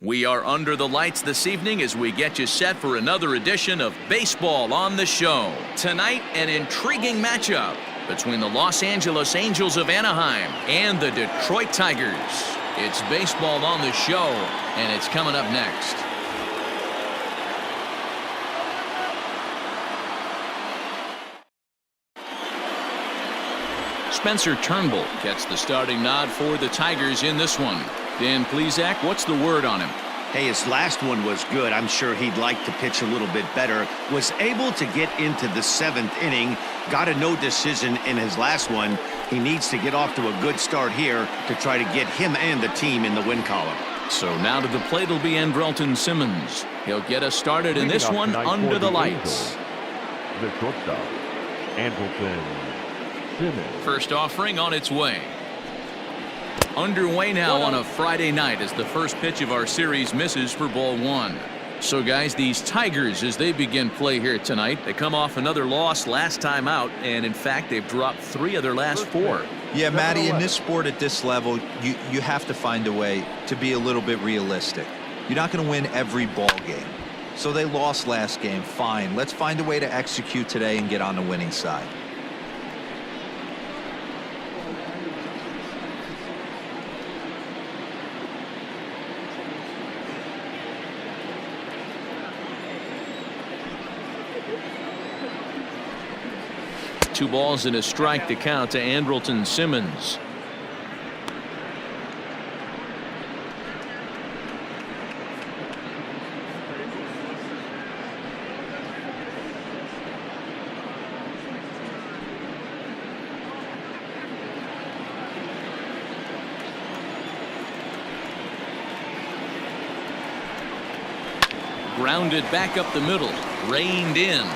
We are under the lights this evening as we get you set for another edition of Baseball on the Show. Tonight, an intriguing matchup between the Los Angeles Angels of Anaheim and the Detroit Tigers. It's Baseball on the Show, and it's coming up next. Spencer Turnbull gets the starting nod for the Tigers in this one. Dan Plesac, what's the word on him? Hey, his last one was good. I'm sure he'd like to pitch a little bit better. Was able to get into the 7th inning. Got a no decision in his last one. He needs to get off to a good start here to try to get him and the team in the win column. So now to the plate will be Andrelton Simmons. He'll get us started in this one under the lights. The shortstop, Andrelton Simmons. First offering on its way. Underway now on a Friday night as the first pitch of our series misses for ball 1. So guys, these Tigers, as they begin play here tonight, they come off another loss last time out, and in fact they've dropped 3 of their last 4. Yeah, Matty, in this sport at this level, you have to find a way to be a little bit realistic. You're not going to win every ball game. So they lost last game. Fine. Let's find a way to execute today and get on the winning side. Two balls and a strike to count to Andrelton Simmons. Grounded back up the middle, reined in.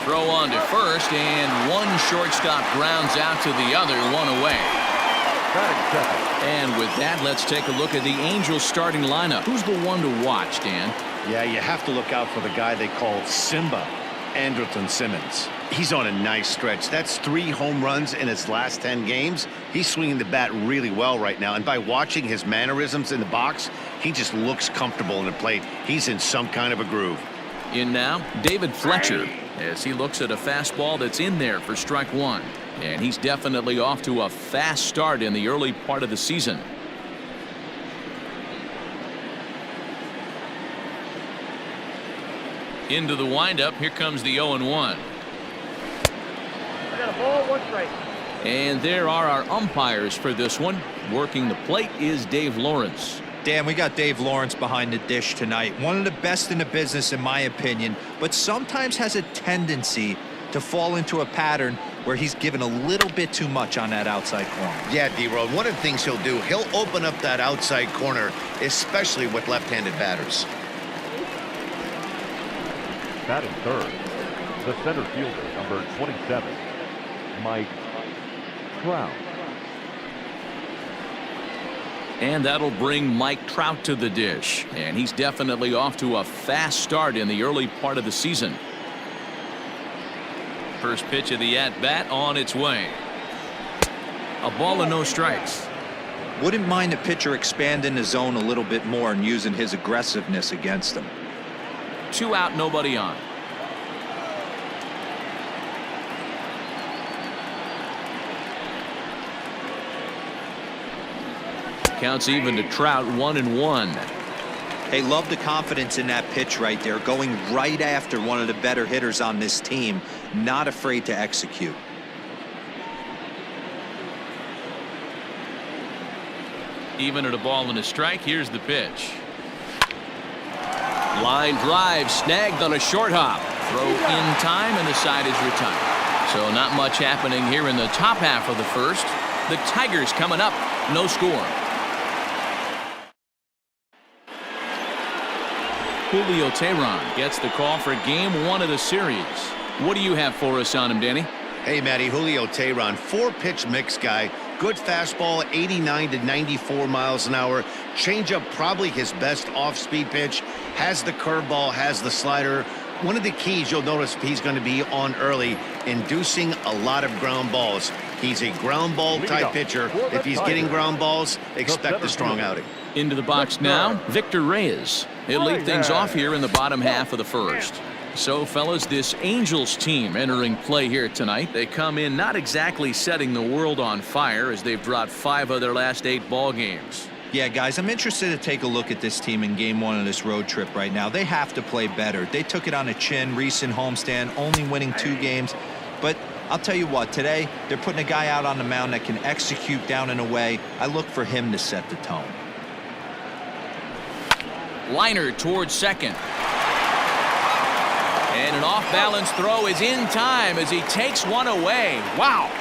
Throw on to first, and one shortstop grounds out to the other, one away. And with that, let's take a look at the Angels starting lineup. Who's the one to watch, Dan? Yeah, you have to look out for the guy they call Simba, Andrelton Simmons. He's on a nice stretch. That's 3 home runs in his last 10 games. He's swinging the bat really well right now, and by watching his mannerisms in the box, he just looks comfortable in the plate. He's in some kind of a groove. In now, David Fletcher, as he looks at a fastball that's in there for strike 1. And he's definitely off to a fast start in the early part of the season. Into the windup, here comes the 0-1. I got a ball, 1 strike. And there are our umpires for this one. Working the plate is Dave Lawrence. Dan, we got Dave Lawrence behind the dish tonight. One of the best in the business, in my opinion, but sometimes has a tendency to fall into a pattern where he's given a little bit too much on that outside corner. Yeah, D-Road, one of the things he'll do, he'll open up that outside corner, especially with left-handed batters. Batting third, the center fielder, number 27, Trout. And that'll bring Mike Trout to the dish. And he's definitely off to a fast start in the early part of the season. First pitch of the at-bat on its way. A ball and no strikes. Wouldn't mind the pitcher expanding the zone a little bit more and using his aggressiveness against him. 2 out, nobody on. Counts even to Trout, 1-1. Hey, love the confidence in that pitch right there, going right after one of the better hitters on this team, not afraid to execute. Even at a ball and a strike, here's the pitch. Line drive snagged on a short hop. Throw in time, and the side is retired. So not much happening here in the top half of the first. The Tigers coming up, no score. Julio Teheran gets the call for game 1 of the series. What do you have for us on him, Danny? Hey, Matty, Julio Teheran, 4-pitch mix guy. Good fastball, 89 to 94 miles an hour. Changeup, probably his best off-speed pitch. Has the curveball, has the slider. One of the keys you'll notice he's going to be on early, inducing a lot of ground balls. He's a ground ball type pitcher. If he's getting ground balls, expect a strong outing. Into the box now, Victor Reyes. He'll lead things off here in the bottom half of the first. So, fellas, this Angels team entering play here tonight. They come in not exactly setting the world on fire as they've dropped 5 of their last 8 ball games. Yeah, guys, I'm interested to take a look at this team in game 1 of this road trip right now. They have to play better. They took it on the chin, recent homestand, only winning 2 games. But I'll tell you what, today they're putting a guy out on the mound that can execute down and away. I look for him to set the tone. Liner towards second. And an off-balance throw is in time as he takes one away. Wow.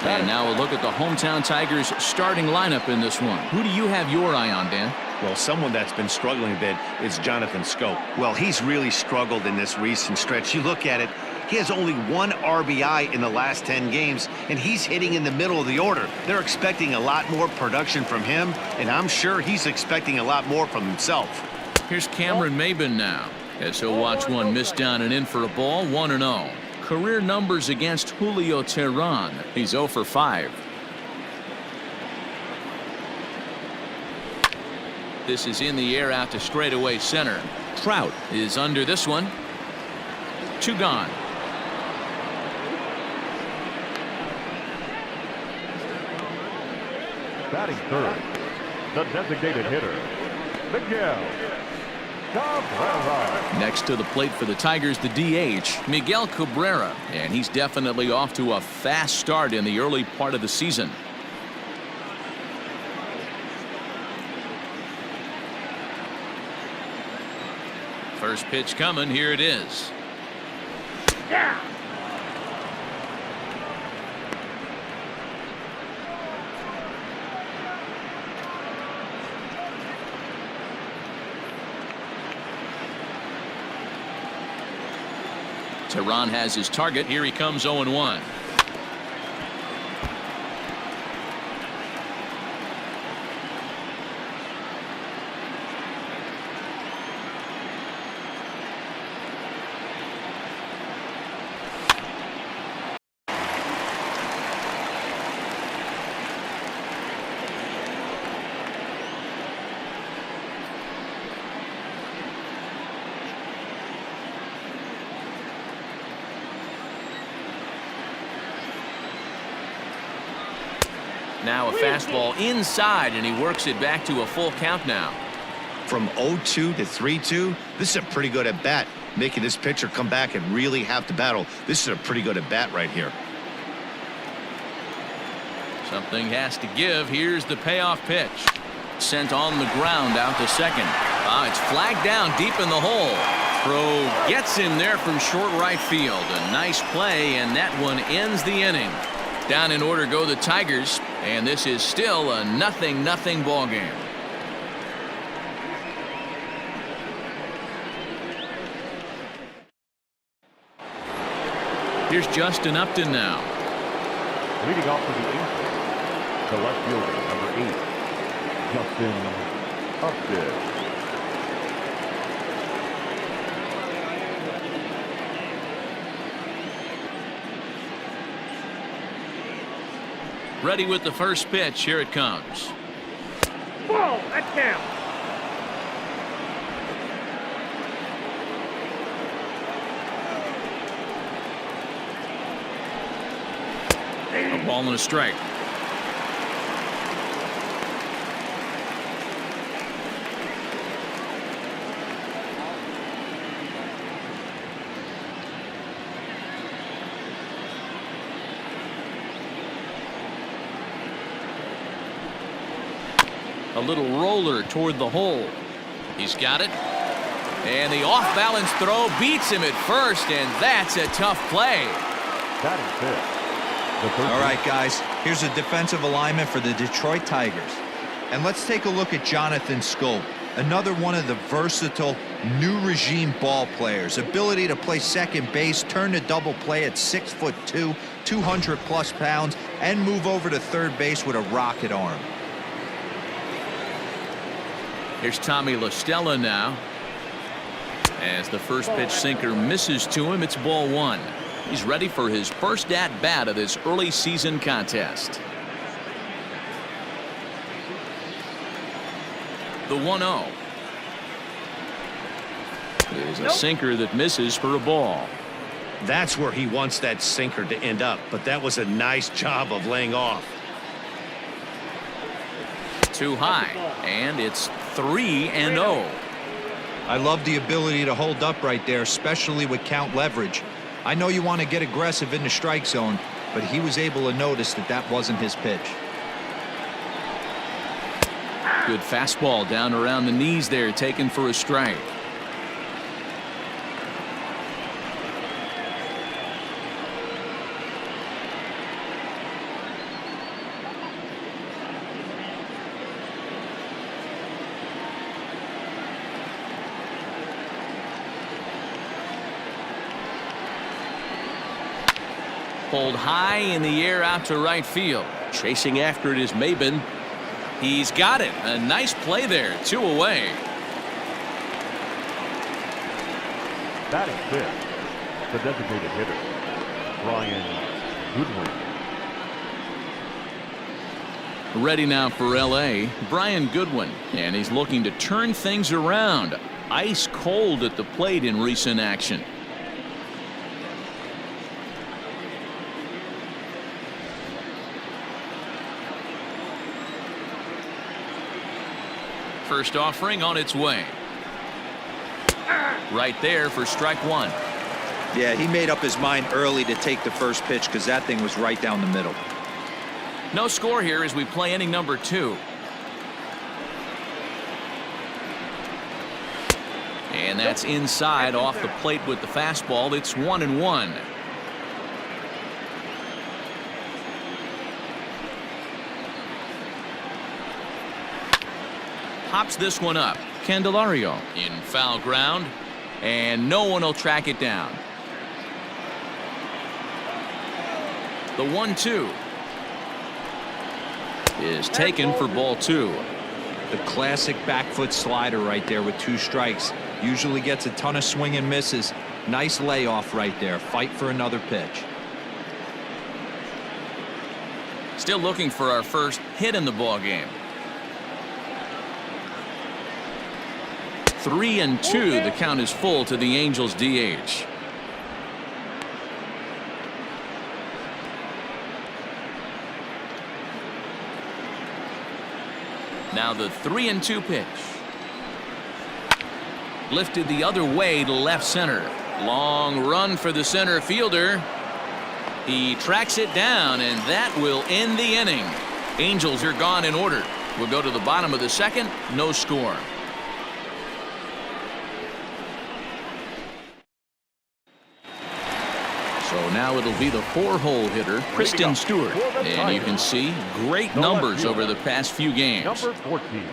And now a look at the hometown Tigers starting lineup in this one. Who do you have your eye on, Dan? Well, someone that's been struggling a bit is Jonathan Schoop. Well, he's really struggled in this recent stretch. You look at it, he has only 1 RBI in the last 10 games, and he's hitting in the middle of the order. They're expecting a lot more production from him, and I'm sure he's expecting a lot more from himself. Here's Cameron Maybin now, as he'll watch one miss down and in for a ball, 1-0. Career numbers against Julio Teheran. He's 0 for 5. This is in the air out to straightaway center. Trout is under this one. 2 gone. Batting third, the designated hitter, Miguel Cabrera. Next to the plate for the Tigers, the DH, Miguel Cabrera. And he's definitely off to a fast start in the early part of the season. First pitch coming. Here it is. Yeah. Teheran has his target. Here he comes 0-1. Now a fastball inside, and he works it back to a full count now. From 0-2 to 3-2, this is a pretty good at bat, making this pitcher come back and really have to battle. This is a pretty good at bat right here. Something has to give. Here's the payoff pitch. Sent on the ground out to second. It's flagged down deep in the hole. Throw gets him there from short right field. A nice play, and that one ends the inning. Down in order go the Tigers, and this is still a 0-0 ball game. Here's Justin Upton now. Leading off for the Angels, the left fielder, number 8, Justin Upton. Ready with the first pitch. Here it comes. Whoa, that counts. A ball and a strike. A little roller toward the hole. He's got it. And the off-balance throw beats him at first, and that's a tough play. Batting fifth. All right, guys, here's a defensive alignment for the Detroit Tigers. And let's take a look at Jonathan Schoop, another one of the versatile new regime ball players. Ability to play second base, turn to double play at 6'2", 200+ pounds, and move over to third base with a rocket arm. Here's Tommy Stella now. As the first pitch sinker misses to him, it's ball 1. He's ready for his first at-bat of this early season contest. The 1-0 is a sinker that misses for a ball. That's where he wants that sinker to end up, but that was a nice job of laying off. Too high, and it's 3-0. I love the ability to hold up right there, especially with count leverage. I know you want to get aggressive in the strike zone, but he was able to notice that that wasn't his pitch. Good fastball down around the knees there, taken for a strike. Pulled high in the air out to right field. Chasing after it is Maybin. He's got it. A nice play there. 2 away. Batting fifth, the designated hitter, Goodwin. Ready now for L.A., Brian Goodwin. And he's looking to turn things around. Ice cold at the plate in recent action. First offering on its way. Right there for strike 1. Yeah, he made up his mind early to take the first pitch because that thing was right down the middle. No score here as we play inning number 2. And that's inside off the plate with the fastball. It's 1-1. Pops this one up. Candelario in foul ground, and no one will track it down. The 1-2 is taken for ball 2. The classic back foot slider right there with 2 strikes. Usually gets a ton of swing and misses. Nice layoff right there. Fight for another pitch. Still looking for our first hit in the ball game. 3-2. The count is full to the Angels DH. Now the 3-2 pitch. Lifted the other way to left center. Long run for the center fielder. He tracks it down, and that will end the inning. Angels are gone in order. We'll go to the bottom of the second. No score. So now it'll be the 4-hole hitter, Christin Stewart. And you can see great numbers over the past few games. Number 14.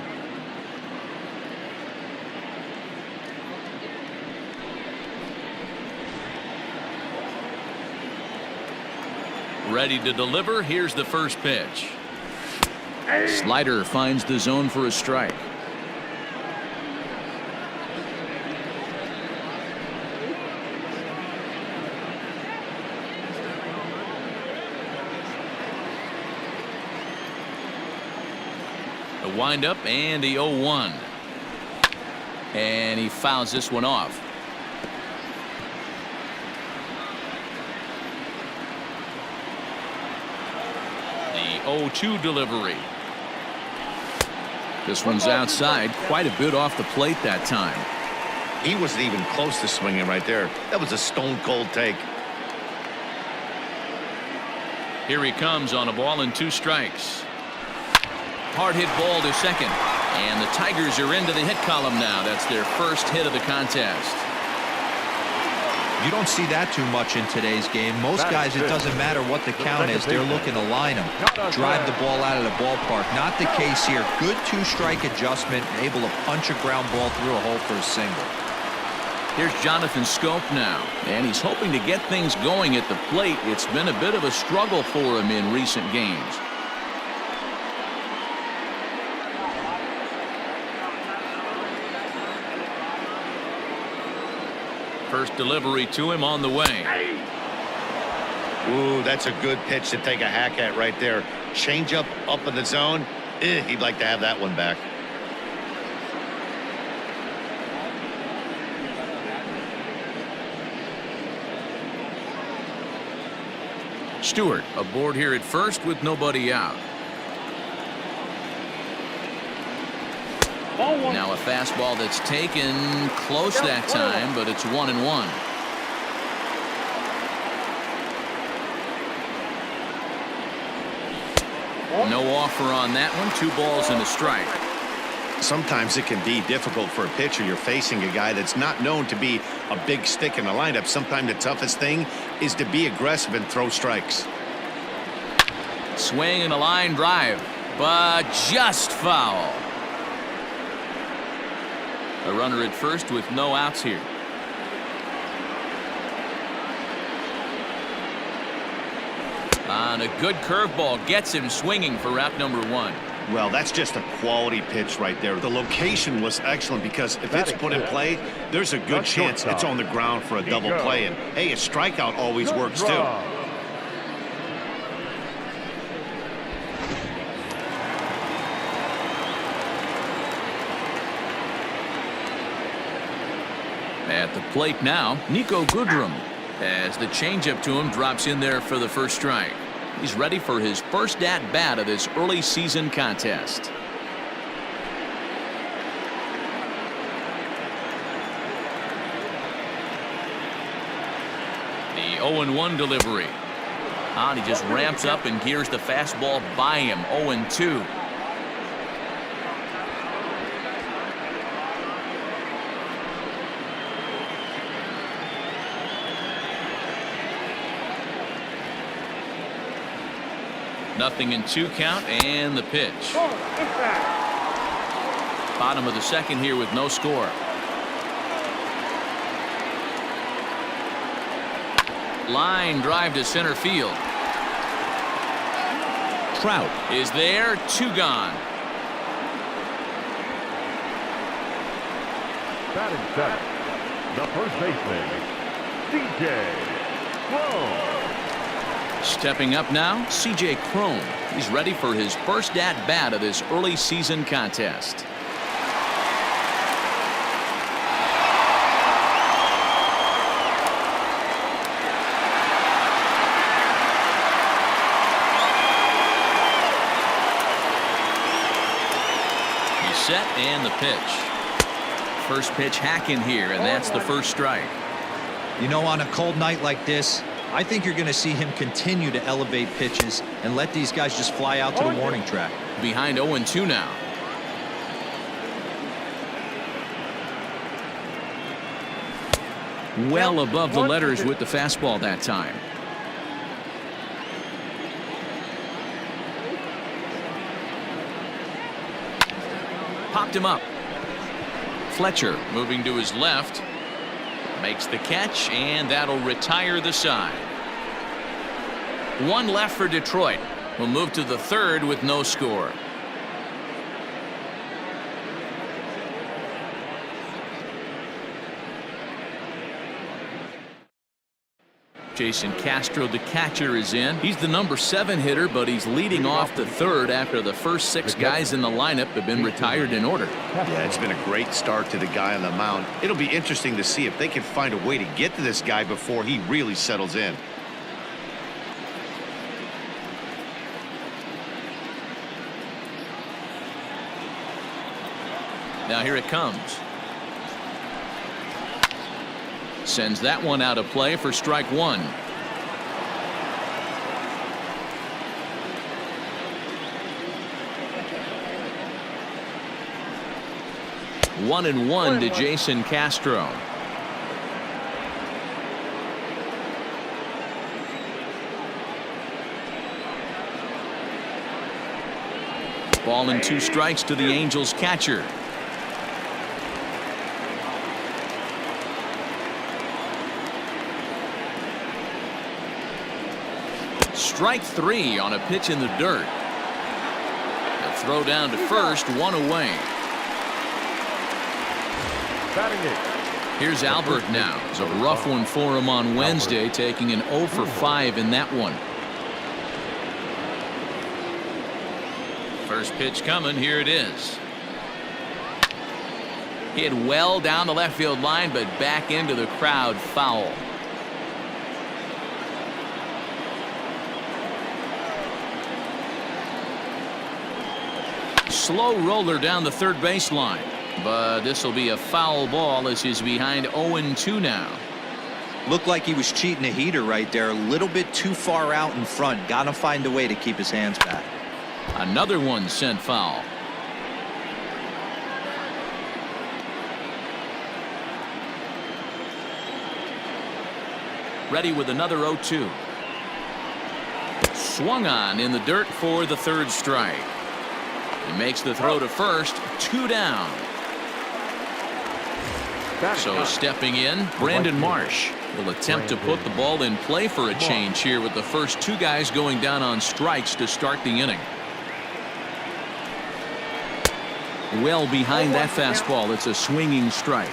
Ready to deliver. Here's the first pitch. Slider finds the zone for a strike. The windup and the 0-1. And he fouls this one off. The 0-2 delivery. This one's outside, quite a bit off the plate that time. He wasn't even close to swinging right there. That was a stone cold take. Here he comes on a ball and 2 strikes. Hard hit ball to second. And the Tigers are into the hit column now. That's their first hit of the contest. You don't see that too much in today's game. Most guys, it doesn't matter what the count is. They're looking to line them, drive the ball out of the ballpark. Not the case here. Good 2-strike adjustment, able to punch a ground ball through a hole for a single. Here's Jonathan Schoop now, and he's hoping to get things going at the plate. It's been a bit of a struggle for him in recent games. First delivery to him on the way. Ooh, that's a good pitch to take a hack at right there. Change up in the zone. He'd like to have that one back. Stewart aboard here at first with nobody out. Now a fastball that's taken close that time, but it's 1-1. No offer on that one. 2 balls and a strike. Sometimes it can be difficult for a pitcher. You're facing a guy that's not known to be a big stick in the lineup. Sometimes the toughest thing is to be aggressive and throw strikes. Swing and a line drive, but just foul. A runner at first with no outs here. On a good curveball gets him swinging for route number 1. Well, that's just a quality pitch right there. The location was excellent because if it's put in play, there's a good chance it's on the ground for a double play. And hey, a strikeout always works too. At the plate now, Niko Goodrum, as the changeup to him drops in there for the first strike. He's ready for his first at-bat of this early season contest. The 0-1 delivery. He just ramps up and gears the fastball by him. 0-2. Nothing in 2 count, and the pitch. Bottom of the second here with no score. Line drive to center field. Trout is there. 2 gone. Batting center, the first baseman, C.J. Cron. Stepping up now, C.J. Cron. He's ready for his first at-bat of this early season contest. He's set and the pitch. First pitch hacking here, and that's the first strike. You know, on a cold night like this, I think you're going to see him continue to elevate pitches and let these guys just fly out to the warning track. Behind 0-2 now. Well above the letters with the fastball that time. Popped him up. Fletcher moving to his left. Makes the catch, and that'll retire the side. 1 left for Detroit. We'll move to the third with no score. Jason Castro, the catcher, is in. He's the number 7 hitter, but he's leading off the third after the first 6 guys in the lineup have been retired in order. Yeah, it's been a great start to the guy on the mound. It'll be interesting to see if they can find a way to get to this guy before he really settles in. Now here it comes. Sends that one out of play for strike 1. One and one to Jason Castro. Ball and 2 strikes to the Angels catcher. Strike 3 on a pitch in the dirt. A throw down to first, 1 away. Here's Albert now. It's a rough one for him on Wednesday, taking an 0 for 5 in that one. First pitch coming. Here it is. Hit well down the left field line, but back into the crowd, foul. slow roller down the third baseline. But this will be a foul ball as he's behind 0-2 now. Looked like he was cheating a heater right there. A little bit too far out in front. Got to find a way to keep his hands back. Another one sent foul. Ready with another 0-2. Swung on in the dirt for the third strike. He makes the throw to first. 2 down. So stepping in, Brandon Marsh will attempt to put the ball in play for a change here with the first 2 guys going down on strikes to start the inning. Well behind that fastball. It's a swinging strike.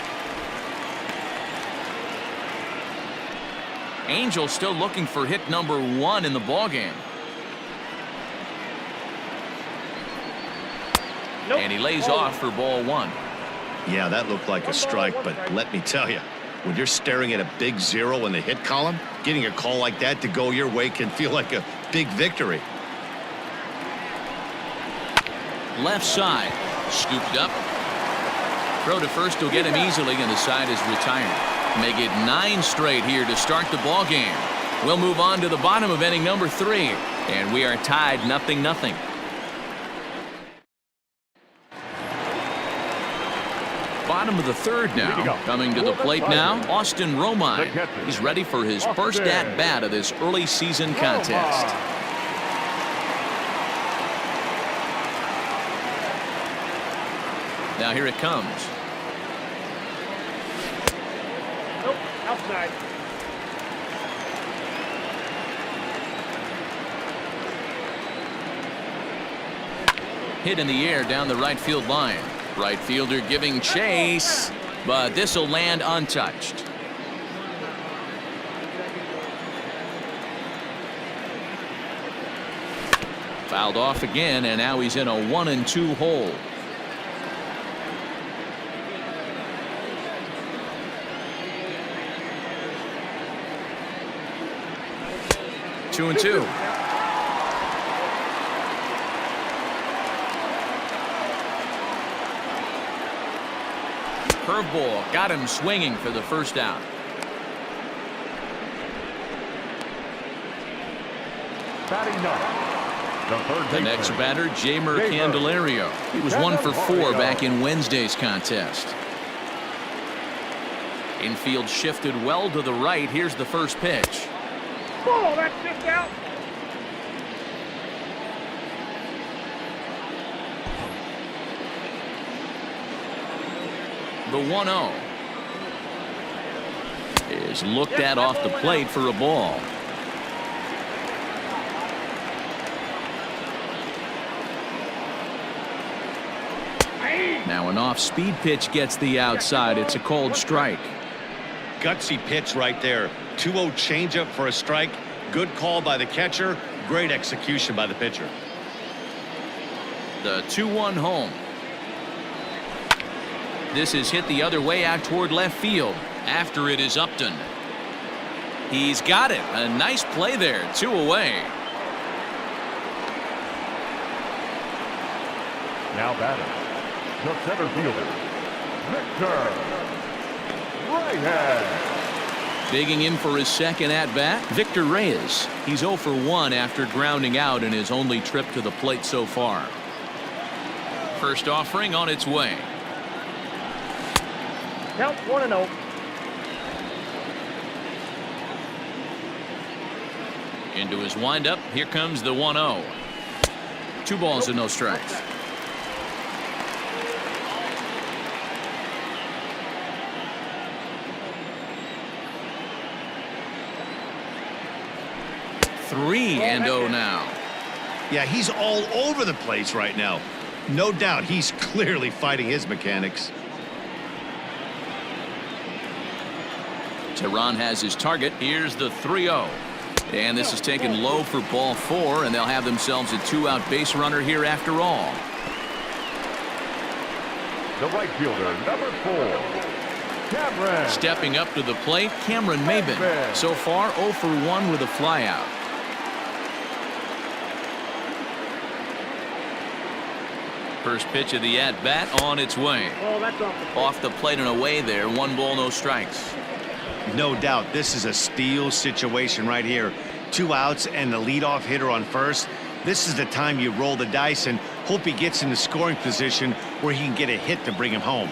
Angels still looking for hit number 1 in the ballgame. And he lays off for ball 1. Yeah, that looked like a strike, but let me tell you, when you're staring at a big 0 in the hit column, getting a call like that to go your way can feel like a big victory. Left side, scooped up. Throw to first will get him easily, and the side is retired. Make it 9 straight here to start the ball game. We'll move on to the bottom of inning number 3, and we are tied 0-0. Bottom of the third now. Coming to the plate now, Austin Romine. He's ready for his first at-bat of this early season contest. Now here it comes. Nope, outside. Hit in the air down the right field line. Right fielder giving chase, but this will land untouched. Fouled off again, and now he's in a 1-2 hole. Two and two. Curveball got him swinging for the first out. Batting ninth, The next batter, Jeimer Candelario. He was 1 for 4 back in Wednesday's contest. Infield shifted well to the right. Here's the first pitch. Oh, that's just out. The 1-0 is looked at off the plate for a ball. Now an off-speed pitch gets the outside. It's a cold strike. Gutsy pitch right there. 2-0 changeup for a strike. Good call by the catcher. Great execution by the pitcher. The 2-1 home. This is hit the other way out toward left field. After it is Upton. He's got it. A nice play there. 2 away. Now batting, the center fielder, Victor Reyes. Digging in for his second at-bat, Victor Reyes. He's 0 for 1 after grounding out in his only trip to the plate so far. First offering on its way. Count 1-0. Into his windup. Here comes the 1-0. 2 balls and no strikes. Three and 0 now. Yeah, he's all over the place right now. No doubt he's clearly fighting his mechanics. Teheran has his target. Here's the 3-0. And this is taken low for ball 4, and they'll have themselves a 2-out base runner here after all. The right fielder, number 4, Cameron. Stepping up to the plate, Cameron Maybin. So far 0 for 1 with a flyout. First pitch of the at-bat on its way. Oh, that's Off the plate and away there. 1 ball, no strikes. No doubt this is a steal situation right here. 2 outs and the leadoff hitter on first. This is the time you roll the dice and hope he gets in the scoring position where he can get a hit to bring him home.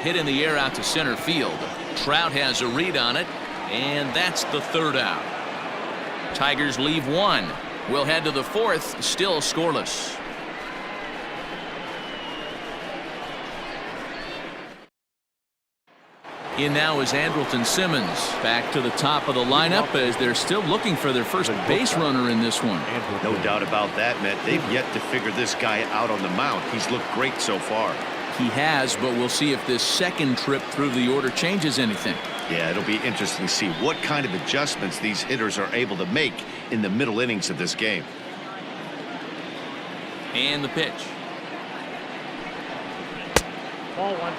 Hit in the air out to center field. Trout has a read on it, and that's the 3rd out. Tigers leave 1. We'll head to the 4th, still scoreless. In now is Andrelton Simmons. Back to the top of the lineup as they're still looking for their first base runner in this one. No doubt about that, Matt. They've yet to figure this guy out on the mound. He's looked great so far. He has, but we'll see if this second trip through the order changes anything. Yeah, it'll be interesting to see what kind of adjustments these hitters are able to make in the middle innings of this game. And the pitch. Ball 1.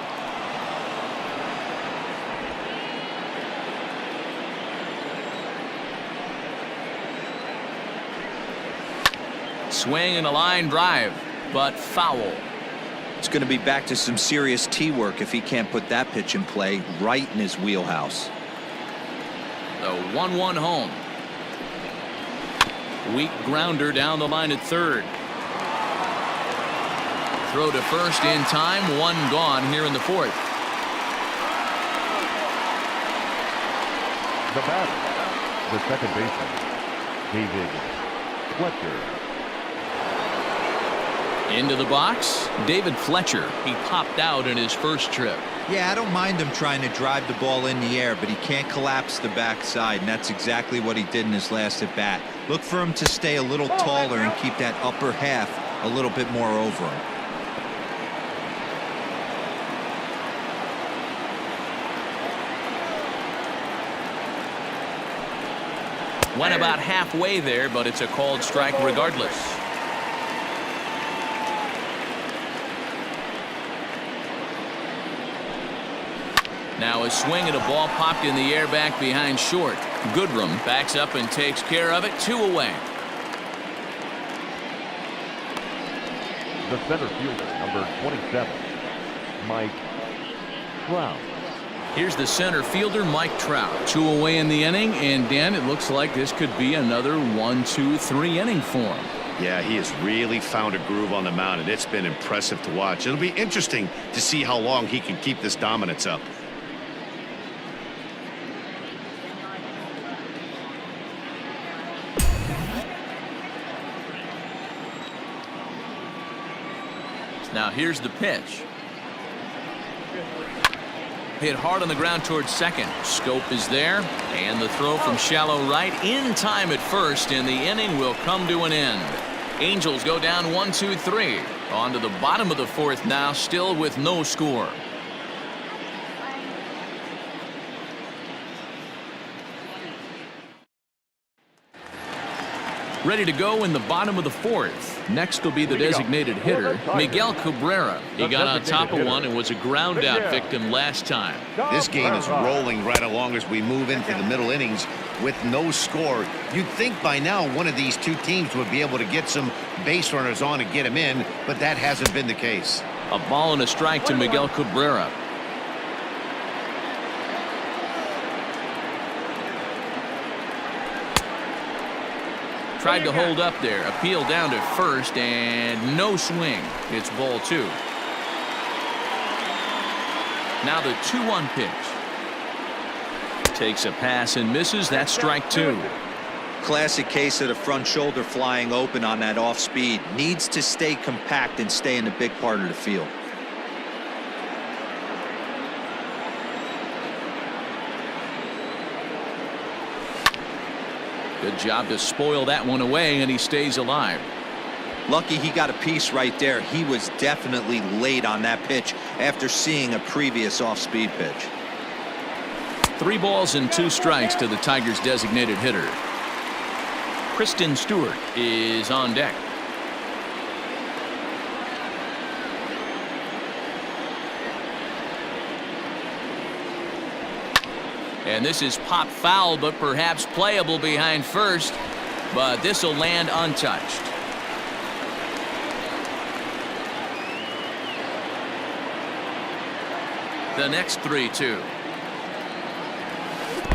Swing and a line drive, but foul. It's going to be back to some serious tee work if he can't put that pitch in play right in his wheelhouse. The 1-1 home. Weak grounder down the line at 3rd. Throw to first in time. 1 gone here in the 4th. The batter, the second baseman, David Fletcher. Into the box, David Fletcher. He popped out in his first trip. Yeah, I don't mind him trying to drive the ball in the air, but he can't collapse the backside, and that's exactly what he did in his last at bat. Look for him to stay a little taller and keep that upper half a little bit more over him. Went about halfway there, but it's a called strike regardless. Now a swing and a ball popped in the air back behind short. Goodrum backs up and takes care of it. 2 away. The center fielder, number 27, Mike Trout. Here's the center fielder, Mike Trout. 2 away in the inning, and Dan, it looks like this could be another 1, 2, 3 inning for him. Yeah, he has really found a groove on the mound, and it's been impressive to watch. It'll be interesting to see how long he can keep this dominance up. Now here's the pitch. Hit hard on the ground towards second. Schoop is there, and the throw from shallow right in time at first, and the inning will come to an end. Angels go down 1, 2, 3. On to the bottom of the 4th now, still with no score. Ready to go in the bottom of the 4th. Next will be the designated hitter, Miguel Cabrera. He got on top of one and was a ground out victim last time. This game is rolling right along as we move into the middle innings with no score. You'd think by now one of these 2 teams would be able to get some base runners on and get them in, but that hasn't been the case. A ball and a strike to Miguel Cabrera. Tried to hold up there. Appeal down to first, and no swing. It's ball 2. Now the 2-1 pitch. Takes a pass and misses. That's strike 2. Classic case of the front shoulder flying open on that off speed. Needs to stay compact and stay in the big part of the field. Good job to spoil that one away, and he stays alive. Lucky he got a piece right there. He was definitely late on that pitch after seeing a previous off-speed pitch. 3 balls and 2 strikes to the Tigers' designated hitter. Christin Stewart is on deck. And this is pop foul, but perhaps playable behind first. But this will land untouched. The next 3-2.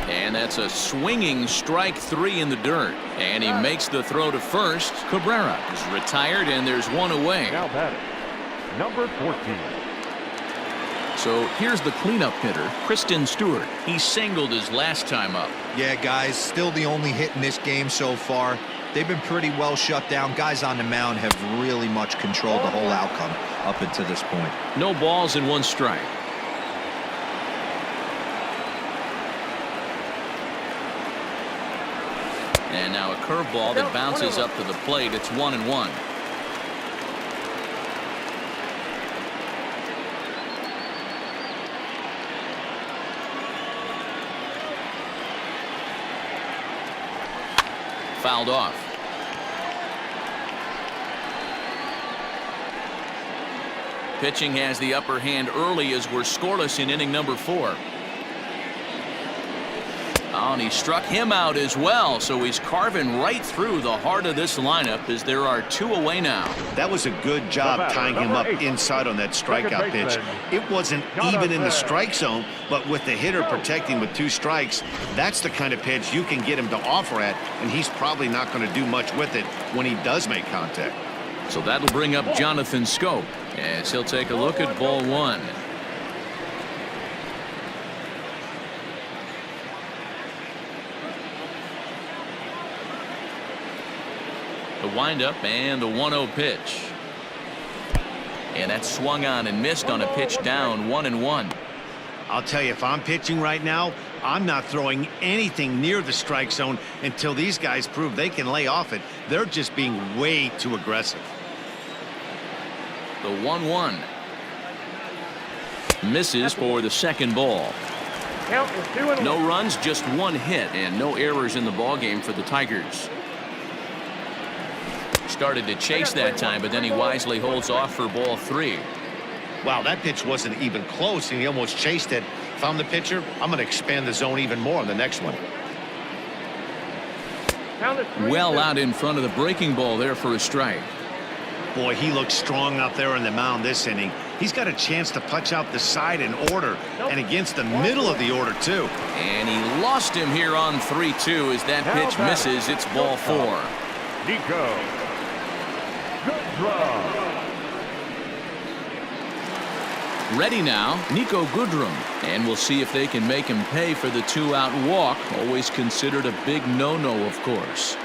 And that's a swinging strike 3 in the dirt. And he makes the throw to first. Cabrera is retired, and there's one away. Now batting, number 14. So here's the cleanup hitter, Christin Stewart. He singled his last time up. Yeah, guys, still the only hit in this game so far. They've been pretty well shut down. Guys on the mound have really much controlled the whole outcome up until this point. No balls and 1 strike. And now a curveball that bounces up to the plate. It's 1-1. Fouled off. Pitching has the upper hand early as we're scoreless in inning number 4. Oh, and he struck him out as well, so he's carving right through the heart of this lineup as there are 2 away now. That was a good job tying him up inside on that strikeout pitch. It wasn't even in the strike zone, but with the hitter protecting with 2 strikes, that's the kind of pitch you can get him to offer at, and he's probably not going to do much with it when he does make contact. So that'll bring up Jonathan Schoop as he'll take a look at ball 1. The windup and the 1-0 pitch. And that's swung on and missed on a pitch down 1-1. I'll tell you, if I'm pitching right now, I'm not throwing anything near the strike zone until these guys prove they can lay off it. They're just being way too aggressive. The 1-1. Misses for the second ball. No runs, just 1 hit, and no errors in the ballgame for the Tigers. Started to chase that time, but then he wisely holds off for ball 3. Wow, that pitch wasn't even close, and he almost chased it. If I'm the pitcher, I'm going to expand the zone even more on the next one. Well out in front of the breaking ball there for a strike. Boy, he looks strong out there on the mound this inning. He's got a chance to punch out the side in order and against the middle of the order, too. And he lost him here on 3-2 as that pitch misses. It's ball 4. Niko Goodrum. Ready now, Niko Goodrum. And we'll see if they can make him pay for the 2-out walk. Always considered a big no-no, of course.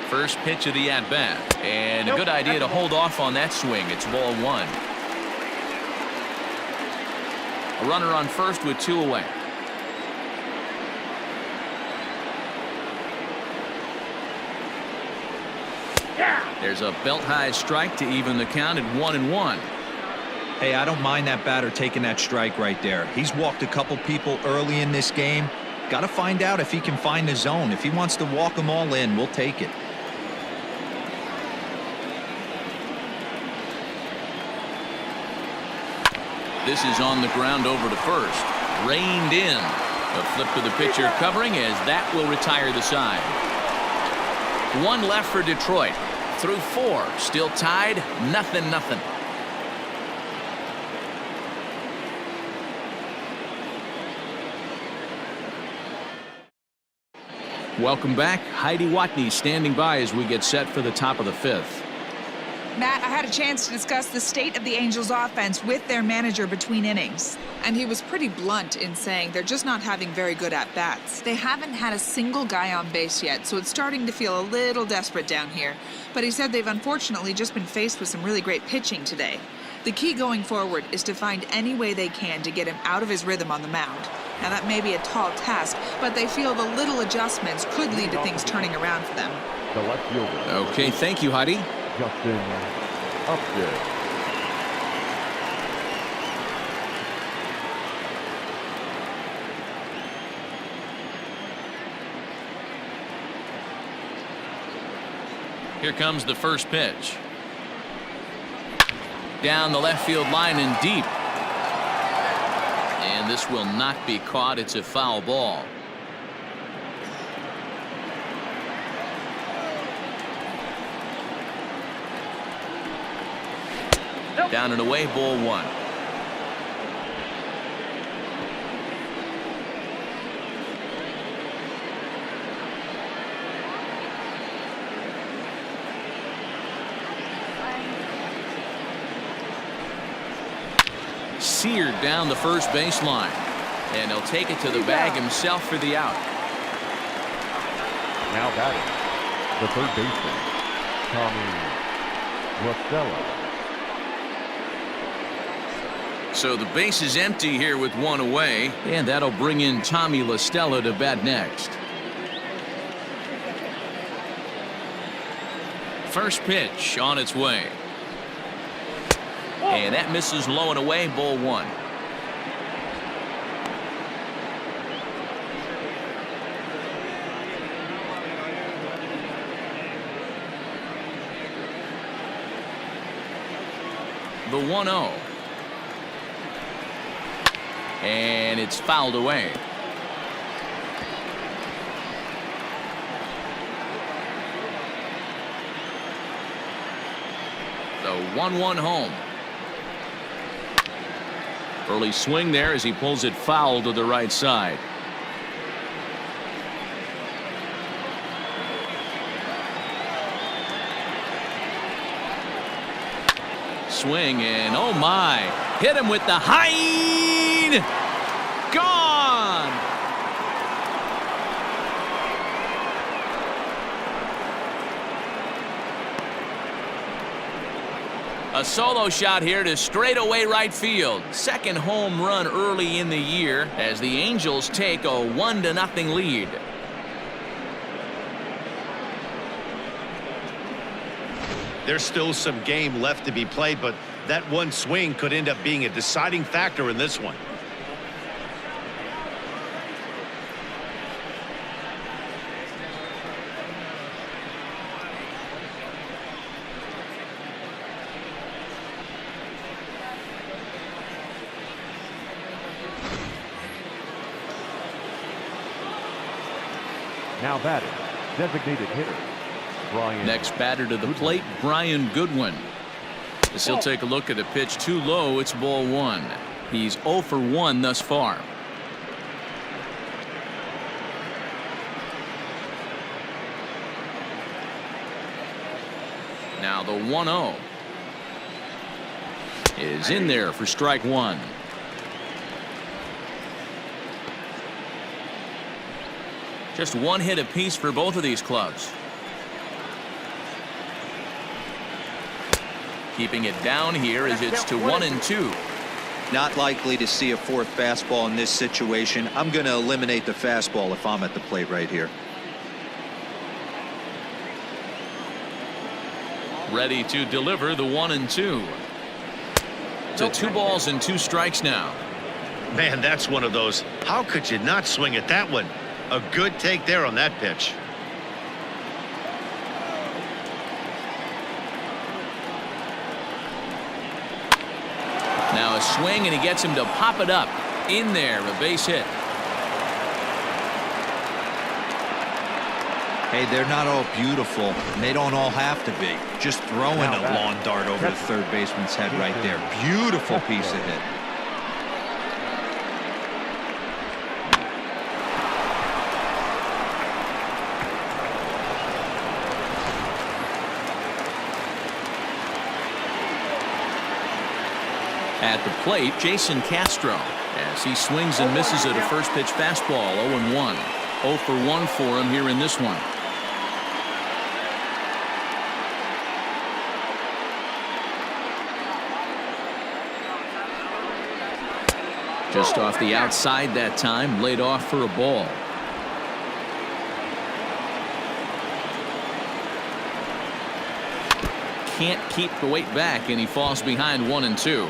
First pitch of the at-bat. And a good idea to hold off on that swing. It's ball 1. A runner on first with 2 away. There's a belt-high strike to even the count at 1-1. Hey, I don't mind that batter taking that strike right there. He's walked a couple people early in this game. Got to find out if he can find the zone. If he wants to walk them all in, we'll take it. This is on the ground over to first. Reined in. A flip to the pitcher covering as that will retire the side. 1 left for Detroit. Through 4. Still tied. 0-0. Welcome back. Heidi Watney standing by as we get set for the top of the 5th. Matt, I had a chance to discuss the state of the Angels offense with their manager between innings. And he was pretty blunt in saying they're just not having very good at-bats. They haven't had a single guy on base yet, so it's starting to feel a little desperate down here. But he said they've unfortunately just been faced with some really great pitching today. The key going forward is to find any way they can to get him out of his rhythm on the mound. Now that may be a tall task, but they feel the little adjustments could lead to things turning around for them. The left fielder. Okay, thank you, Heidi. Justin Upton. Here comes the first pitch. Down the left field line and deep. And this will not be caught. It's a foul ball. Down and away, ball 1. seared down the first baseline. And he'll take it to the bag himself for the out. Now batting, the third baseman, Stella. So the base is empty here with one away, and that'll bring in Tommy Stella to bat next. First pitch on its way. And that misses low and away, ball one. The 1-0. And it's fouled away. The 1-1 home. Early swing there as he pulls it foul to the right side. Swing and oh my, hit him with the high. Gone. A solo shot here to straightaway right field. Second home run early in the year as the Angels take a 1-0 lead. There's still some game left to be played, but that one swing could end up being a deciding factor in this one. Now batting, designated hitter, Brian. Next batter to the plate, Brian Goodwin. As he'll take a look at a pitch too low, it's ball one. He's 0 for 1 thus far. Now the 1-0 is in there for strike one. Just one hit apiece for both of these clubs. Keeping it down here as it's to 1-2. Not likely to see a fourth fastball in this situation. I'm going to eliminate the fastball if I'm at the plate right here. Ready to deliver the 1-2. So 2 balls and 2 strikes now. Man, that's one of those. How could you not swing at that one? A good take there on that pitch. Now a swing and he gets him to pop it up. In there, a base hit. Hey, they're not all beautiful, and they don't all have to be. Just throwing a lawn dart over the third baseman's head right there. Beautiful piece of hit. At the plate, Jason Castro, as he swings and misses at a first pitch fastball. 0-1. 0 for 1 for him here in this one. Just off the outside that time, laid off for a ball. Can't keep the weight back, and he falls behind 1-2.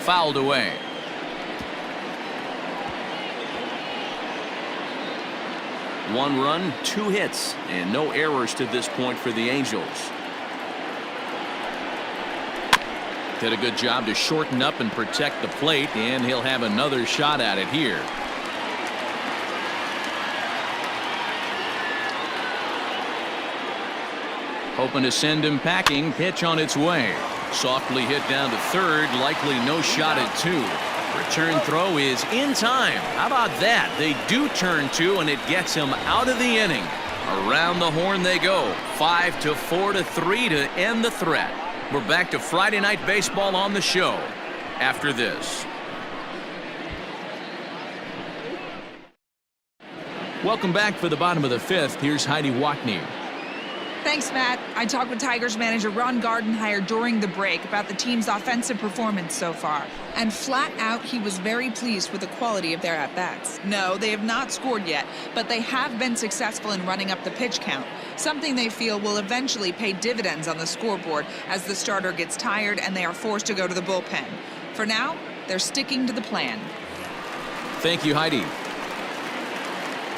Fouled away. One run, 2 hits, and no errors to this point for the Angels. Did a good job to shorten up and protect the plate, and he'll have another shot at it here. Hoping to send him packing. Pitch on its way. Softly hit down to third. Likely no shot at 2. Return throw is in time. How about that? They do turn 2, and it gets him out of the inning. Around the horn they go. 5-4 to 3 to end the threat. We're back to Friday Night Baseball on the show after this. Welcome back for the bottom of the fifth. Here's Heidi Watney. Thanks, Matt. I talked with Tigers manager Ron Gardenhire during the break about the team's offensive performance so far. And flat out, he was very pleased with the quality of their at-bats. No, they have not scored yet, but they have been successful in running up the pitch count, something they feel will eventually pay dividends on the scoreboard as the starter gets tired and they are forced to go to the bullpen. For now, they're sticking to the plan. Thank you, Heidi.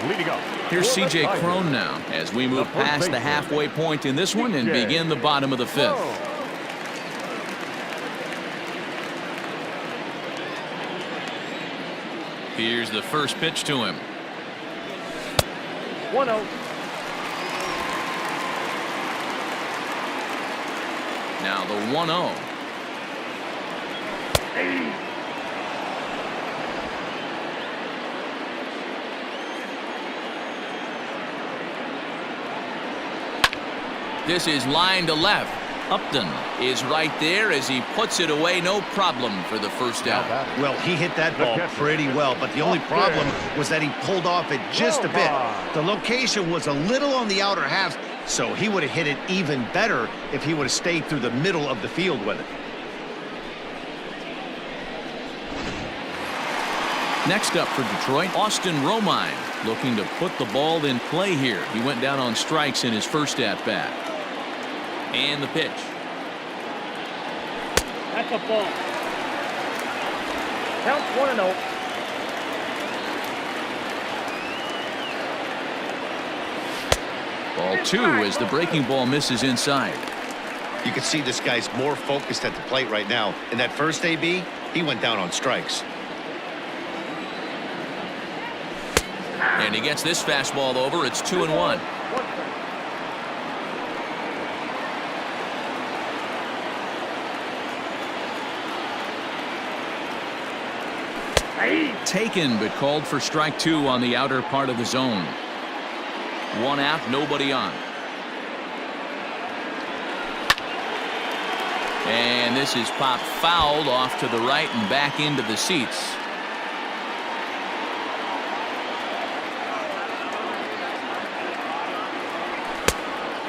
Leading up. Here's C.J. Cron now as we move past the halfway point in this one and begin the bottom of the fifth. Here's the first pitch to him. 1-0. Now the 1-0. This is line to left. Upton is right there as he puts it away, no problem for the first out. Well, he hit that ball pretty well, but the only problem was that he pulled off it just a bit. The location was a little on the outer half, so he would have hit it even better if he would have stayed through the middle of the field with it. Next up for Detroit, Austin Romine looking to put the ball in play here. He went down on strikes in his first at-bat. And the pitch. That's a ball. Count 1-0. Ball 2 as the breaking ball misses inside. You can see this guy's more focused at the plate right now. In that first AB, he went down on strikes. And he gets this fastball over. It's 2-1. Taken, but called for strike 2 on the outer part of the zone. 1 out, nobody on. And this is popped fouled off to the right and back into the seats.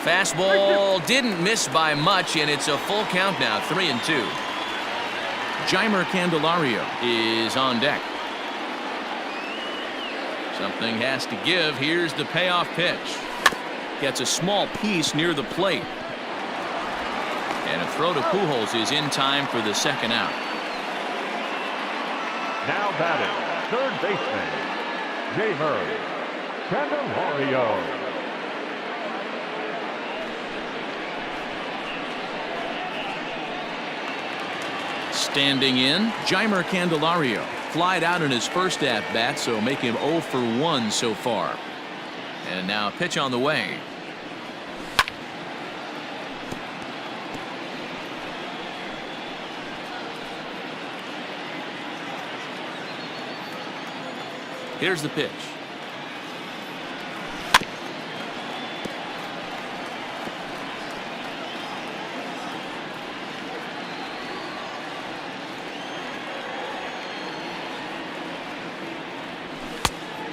Fastball didn't miss by much, and it's a full count now, 3-2. Jeimer Candelario is on deck. Something has to give. Here's the payoff pitch. Gets a small piece near the plate. And a throw to Pujols is in time for the second out. Now batting, third baseman, Jeimer Candelario. Standing in, Jeimer Candelario. Flied out in his first at-bat, so make him 0 for 1 so far. And now a pitch on the way. Here's the pitch.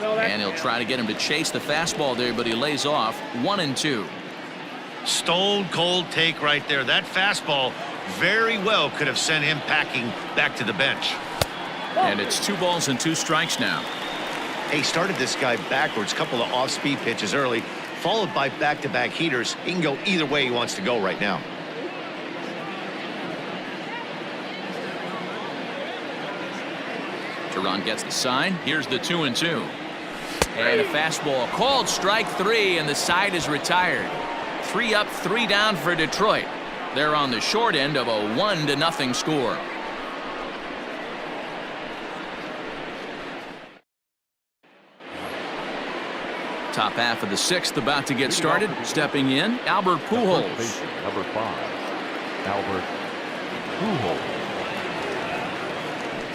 And he'll try to get him to chase the fastball there, but he lays off. 1-2. Stone cold take right there. That fastball very well could have sent him packing back to the bench. And it's 2 balls and 2 strikes now. He started this guy backwards, couple of off-speed pitches early, followed by back-to-back heaters. He can go either way he wants to go right now. Teheran gets the sign. Here's the 2-2. And a fastball called strike 3, and the side is retired. 3 up, 3 down for Detroit. They're on the short end of a 1-0 score. Top half of the 6th about to get started. Stepping in, Albert Pujols. Number 5, Albert Pujols.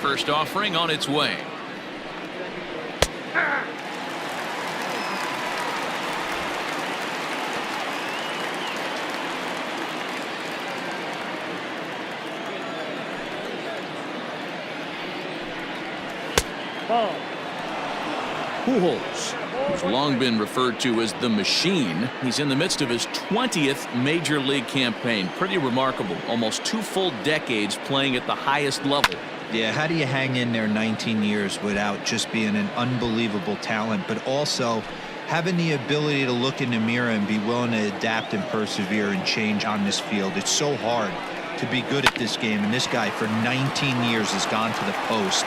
First offering on its way. Ball. Pujols, who's long been referred to as the machine. He's in the midst of his 20th major league campaign. Pretty remarkable. Almost 2 full decades playing at the highest level. Yeah, how do you hang in there 19 years without just being an unbelievable talent, but also having the ability to look in the mirror and be willing to adapt and persevere and change on this field? It's so hard to be good at this game, and this guy for 19 years has gone to the post.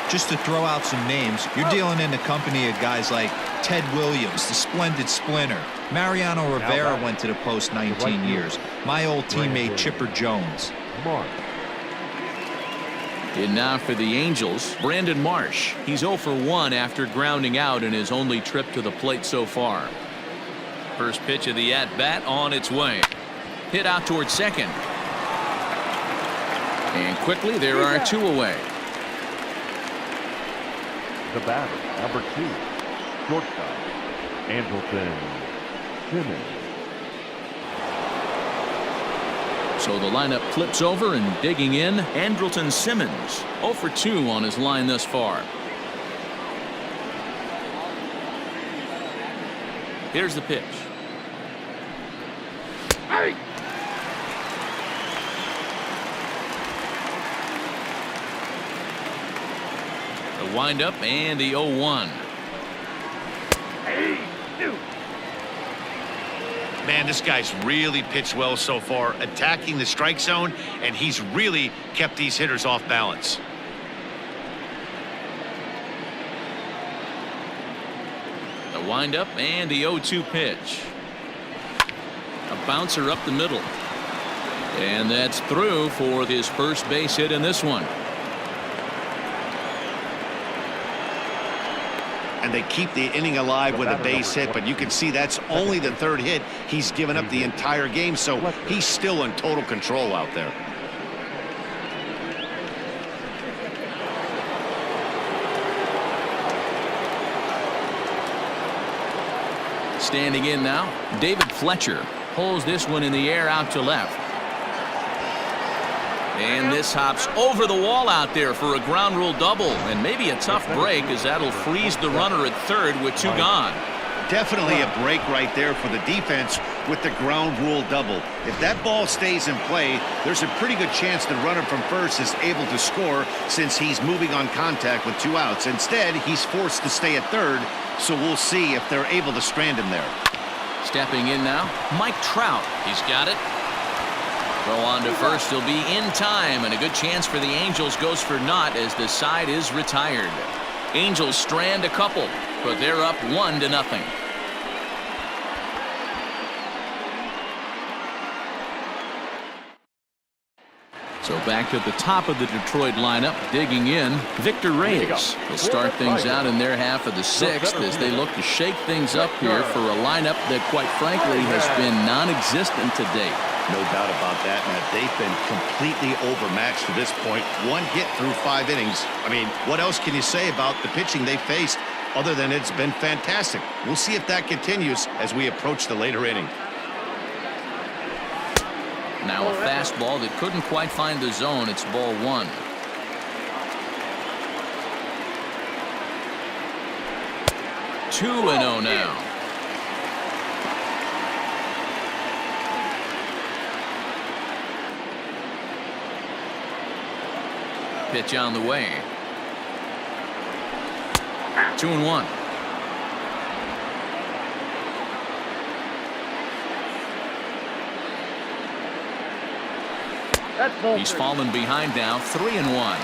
Just to throw out some names, you're dealing in the company of guys like Ted Williams, the splendid splinter. Mariano Rivera went to the post 19 years. My old teammate Chipper Jones. Marsh. And now for the Angels, Brandon Marsh. He's 0 for 1 after grounding out in his only trip to the plate so far. First pitch of the at-bat on its way. Hit out towards second. And quickly there are 2 away. The batter, number 2, shortstop, Andrelton Simmons. So the lineup flips over, and digging in, Andrelton Simmons. 0 for 2 on his line thus far. Here's the pitch. Hey! The windup and the 0-1. Man, this guy's really pitched well so far, attacking the strike zone, and he's really kept these hitters off balance. The windup and the 0-2 pitch. A bouncer up the middle. And that's through for his first base hit in this one. And they keep the inning alive with a base hit, but you can see that's only the 3rd hit he's given up the entire game, so he's still in total control out there. Standing in now, David Fletcher pulls this one in the air out to left. And this hops over the wall out there for a ground rule double, and maybe a tough break, as that'll freeze the runner at third with 2 gone. Definitely a break right there for the defense with the ground rule double. If that ball stays in play, there's a pretty good chance the runner from first is able to score, since he's moving on contact with 2 outs. Instead, he's forced to stay at third, so we'll see if they're able to strand him there. Stepping in now, Mike Trout. He's got it. Throw on to first. He'll be in time, and a good chance for the Angels goes for naught as the side is retired. Angels strand a couple, but they're up 1-0. So back to the top of the Detroit lineup, digging in, Victor Reyes. They'll start things out in their half of the 6th as they look to shake things up here for a lineup that, quite frankly, has been non-existent to date. No doubt about that, Matt. They've been completely overmatched to this point. 1 hit through 5 innings. I mean, what else can you say about the pitching they faced other than it's been fantastic? We'll see if that continues as we approach the later inning. Now a fastball that couldn't quite find the zone. It's ball 1. Two and 0 now. Pitch on the way. 2-1. He's fallen behind now, 3-1.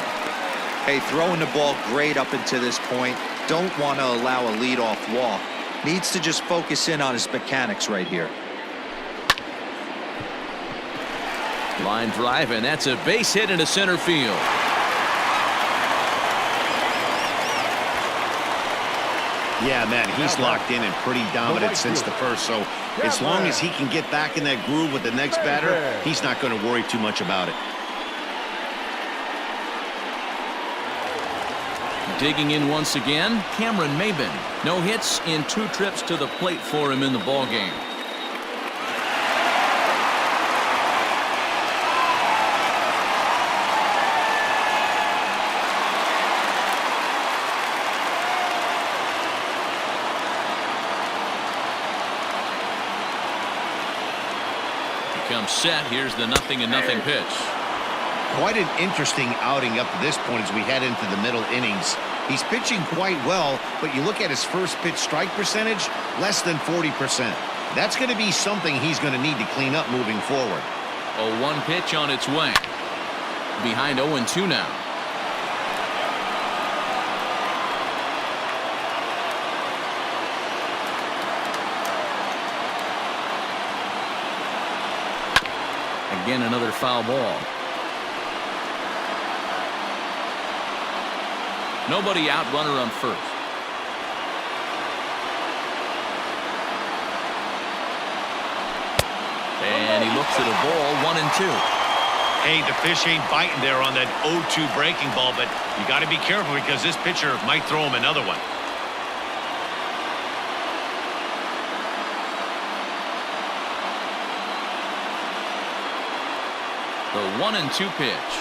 Hey, throwing the ball great up until this point. Don't want to allow a leadoff walk. Needs to just focus in on his mechanics right here. Line drive, and that's a base hit into center field. Yeah, man, he's locked in and pretty dominant since the first, so as long as he can get back in that groove with the next batter, he's not going to worry too much about it. Digging in once again, Cameron Maybin. No hits in 2 trips to the plate for him in the ballgame. comes set. Here's the 0-0 pitch. Quite an interesting outing up to this point as we head into the middle innings. He's pitching quite well, but you look at his first pitch strike percentage, less than 40%. That's going to be something he's going to need to clean up moving forward. 0-1 pitch on its way. Behind 0-2 now. Again, another foul ball. Nobody out, runner on first. And he looks at a ball, 1-2. Hey, the fish ain't biting there on that 0-2 breaking ball, but you got to be careful because this pitcher might throw him another one. The 1-2 pitch.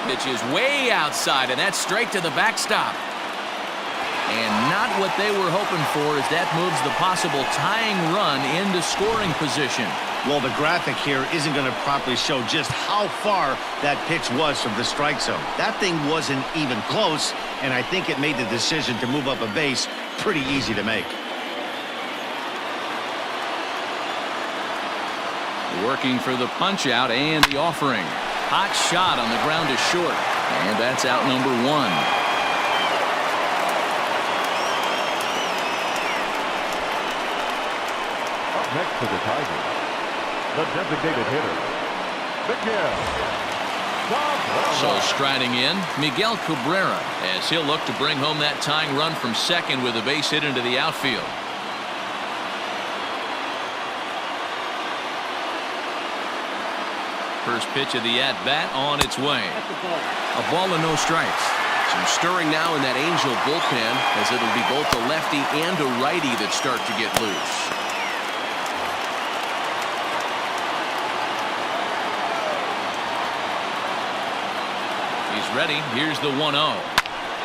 Pitch is way outside, and that's straight to the backstop. And not what they were hoping for as that moves the possible tying run into scoring position. Well, the graphic here isn't going to properly show just how far that pitch was from the strike zone. That thing wasn't even close, and I think it made the decision to move up a base pretty easy to make. Working for the punch out and the offering. Hot shot on the ground is short. And that's out number 1. Up next to the Tigers, the designated hitter, Miguel Cabrera. So striding in, Miguel Cabrera, as he'll look to bring home that tying run from second with a base hit into the outfield. First pitch of the at-bat on its way. A ball and no strikes. Some stirring now in that Angel bullpen as it'll be both a lefty and a righty that start to get loose. He's ready. Here's the 1-0.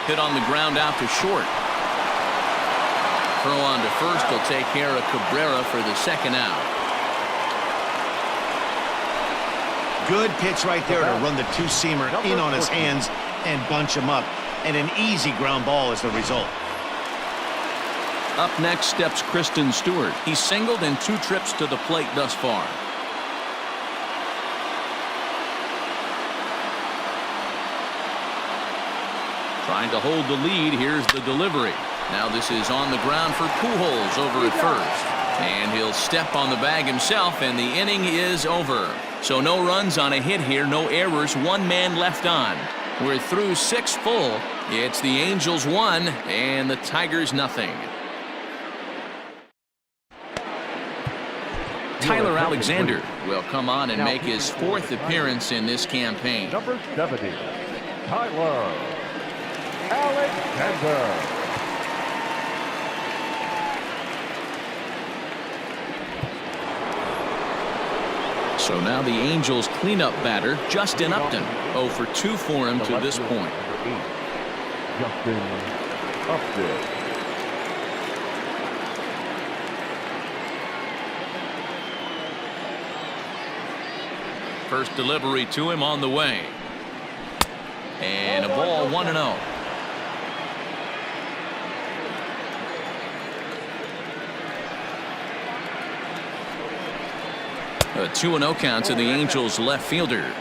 Hit on the ground out to short. Throw on to first will take care of Cabrera for the second out. Good pitch right there to run the two-seamer in on his hands and bunch him up. And an easy ground ball is the result. Up next steps Christin Stewart. He's singled in 2 trips to the plate thus far. Trying to hold the lead. Here's the delivery. Now this is on the ground for Pujols over at first. And he'll step on the bag himself, and the inning is over. So no runs on a hit here, no errors, 1 man left on. We're through 6 full. It's the Angels 1 and the Tigers nothing. Tyler Alexander will come on and make his 4th appearance in this campaign. Number 70, Tyler Alexander. So now the Angels cleanup batter, Justin Upton. 0 for 2 for him to this point. Justin Upton. First delivery to him on the way. And a ball, 1-0. A 2-0 count to the Angels left fielder.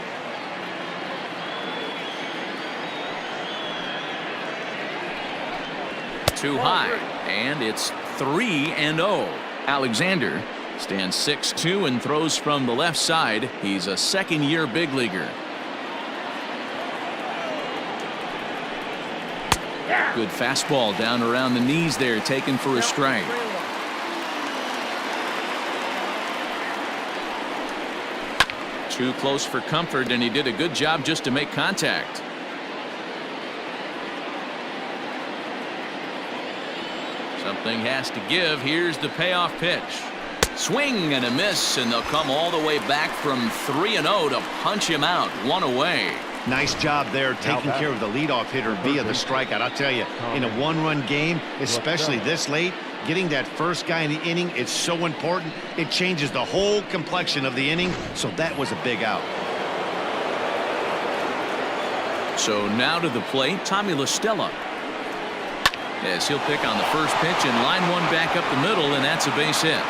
Too high, and it's 3-0. Alexander stands 6'2" and throws from the left side. He's a second-year big leaguer. Good fastball down around the knees there, taken for a strike. Too close for comfort, and he did a good job just to make contact. Something has to give. Here's the payoff pitch. Swing and a miss, and they'll come all the way back from 3-0 to punch him out. 1 away. Nice job there taking care of the leadoff hitter via the strikeout. I'll tell you, in a 1-run game, especially this late, Getting that first guy in the inning is so important. It changes the whole complexion of the inning, so that was a big out. So now to the plate, Stella. As he'll pick on the first pitch and line one back up the middle, and that's a base hit.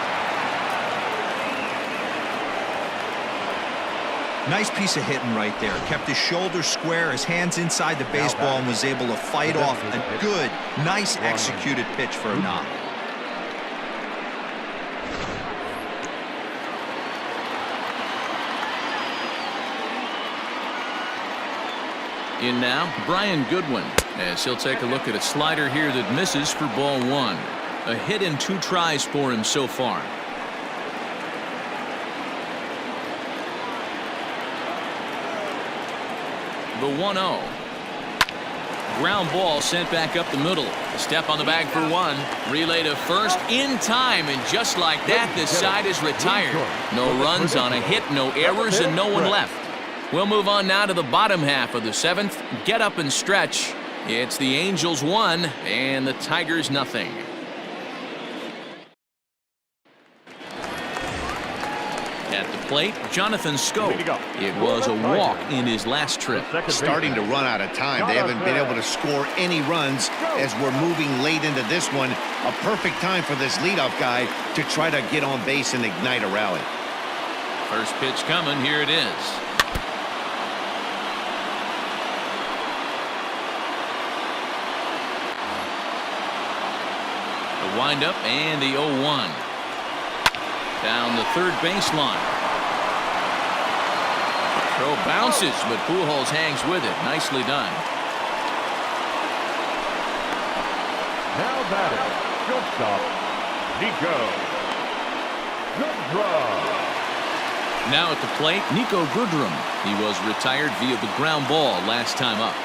Nice piece of hitting right there. Kept his shoulders square, his hands inside the baseball, and was able to fight off a good, nice executed pitch for a knock. In now, Goodwin, as he'll take a look at a slider here that misses for ball one. A hit in 2 tries for him so far. The 1-0. Ground ball sent back up the middle. Step on the bag for one. Relay to first in time, and just like that, the side is retired. No runs on a hit, no errors, and no one left. We'll move on now to the bottom half of the 7th. Get up and stretch. It's the Angels 1 and the Tigers nothing. At the plate, Jonathan Schoop. It was a walk in his last trip. Starting to run out of time. They haven't been able to score any runs as we're moving late into this one. A perfect time for this leadoff guy to try to get on base and ignite a rally. First pitch coming. Here it is. The windup and the 0-1. Down the third baseline. Throw bounces, but Pujols hangs with it. Nicely done. Now batting, shortstop, Niko Goodrum. Now at the plate, Niko Goodrum. He was retired via the ground ball last time up.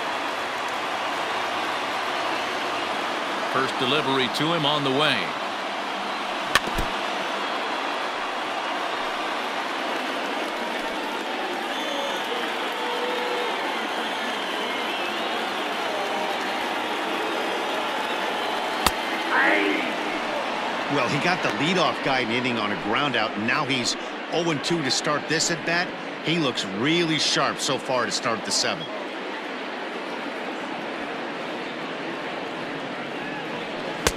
First delivery to him on the way. Well, he got the leadoff guy in the inning on a ground out, and now he's 0-2 to start this at bat. He looks really sharp so far to start the 7th.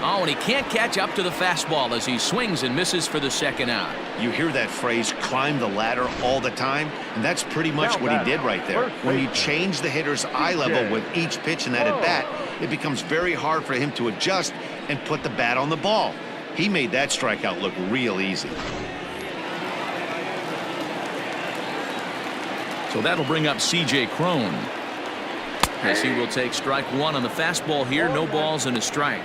Oh, and he can't catch up to the fastball as he swings and misses for the second out. You hear that phrase, climb the ladder, all the time, and that's pretty much what he did right there. When you change the hitter's eye level with each pitch in that at bat, it becomes very hard for him to adjust and put the bat on the ball. He made that strikeout look real easy. So that'll bring up C.J. Cron, as he will take strike one on the fastball here. No balls and a strike.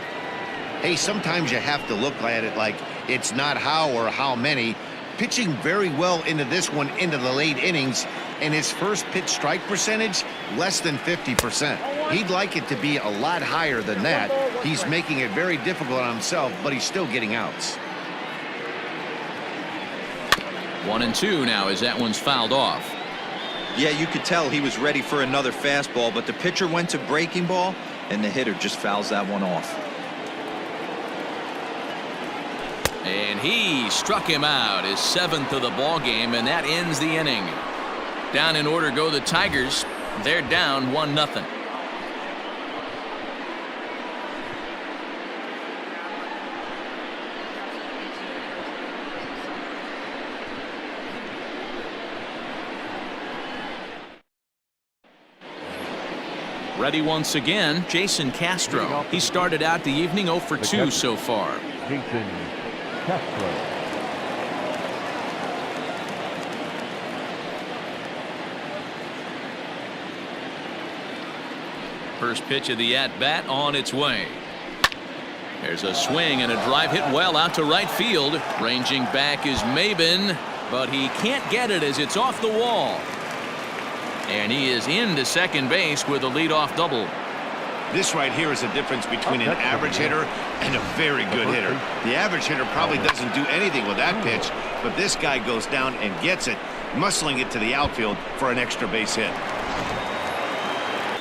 Hey, sometimes you have to look at it like it's not how or how many. Pitching very well into this one, into the late innings, and his first pitch strike percentage less than 50%. He'd like it to be a lot higher than that. He's making it very difficult on himself, but he's still getting outs. 1-2 now as that one's fouled off. Yeah, you could tell he was ready for another fastball, but the pitcher went to breaking ball, and the hitter just fouls that one off. And he struck him out, his 7th of the ball game, and that ends the inning. Down in order go the Tigers. They're down 1-0. Ready once again, Jason Castro. He started out the evening 0 for 2 so far. Jason Castro. First pitch of the at-bat on its way. There's a swing and a drive hit well out to right field. Ranging back is Maybin, but he can't get it as it's off the wall. And he is into second base with a leadoff double. This right here is the difference between an average hitter and a very good hitter. The average hitter probably doesn't do anything with that pitch, but this guy goes down and gets it, muscling it to the outfield for an extra base hit.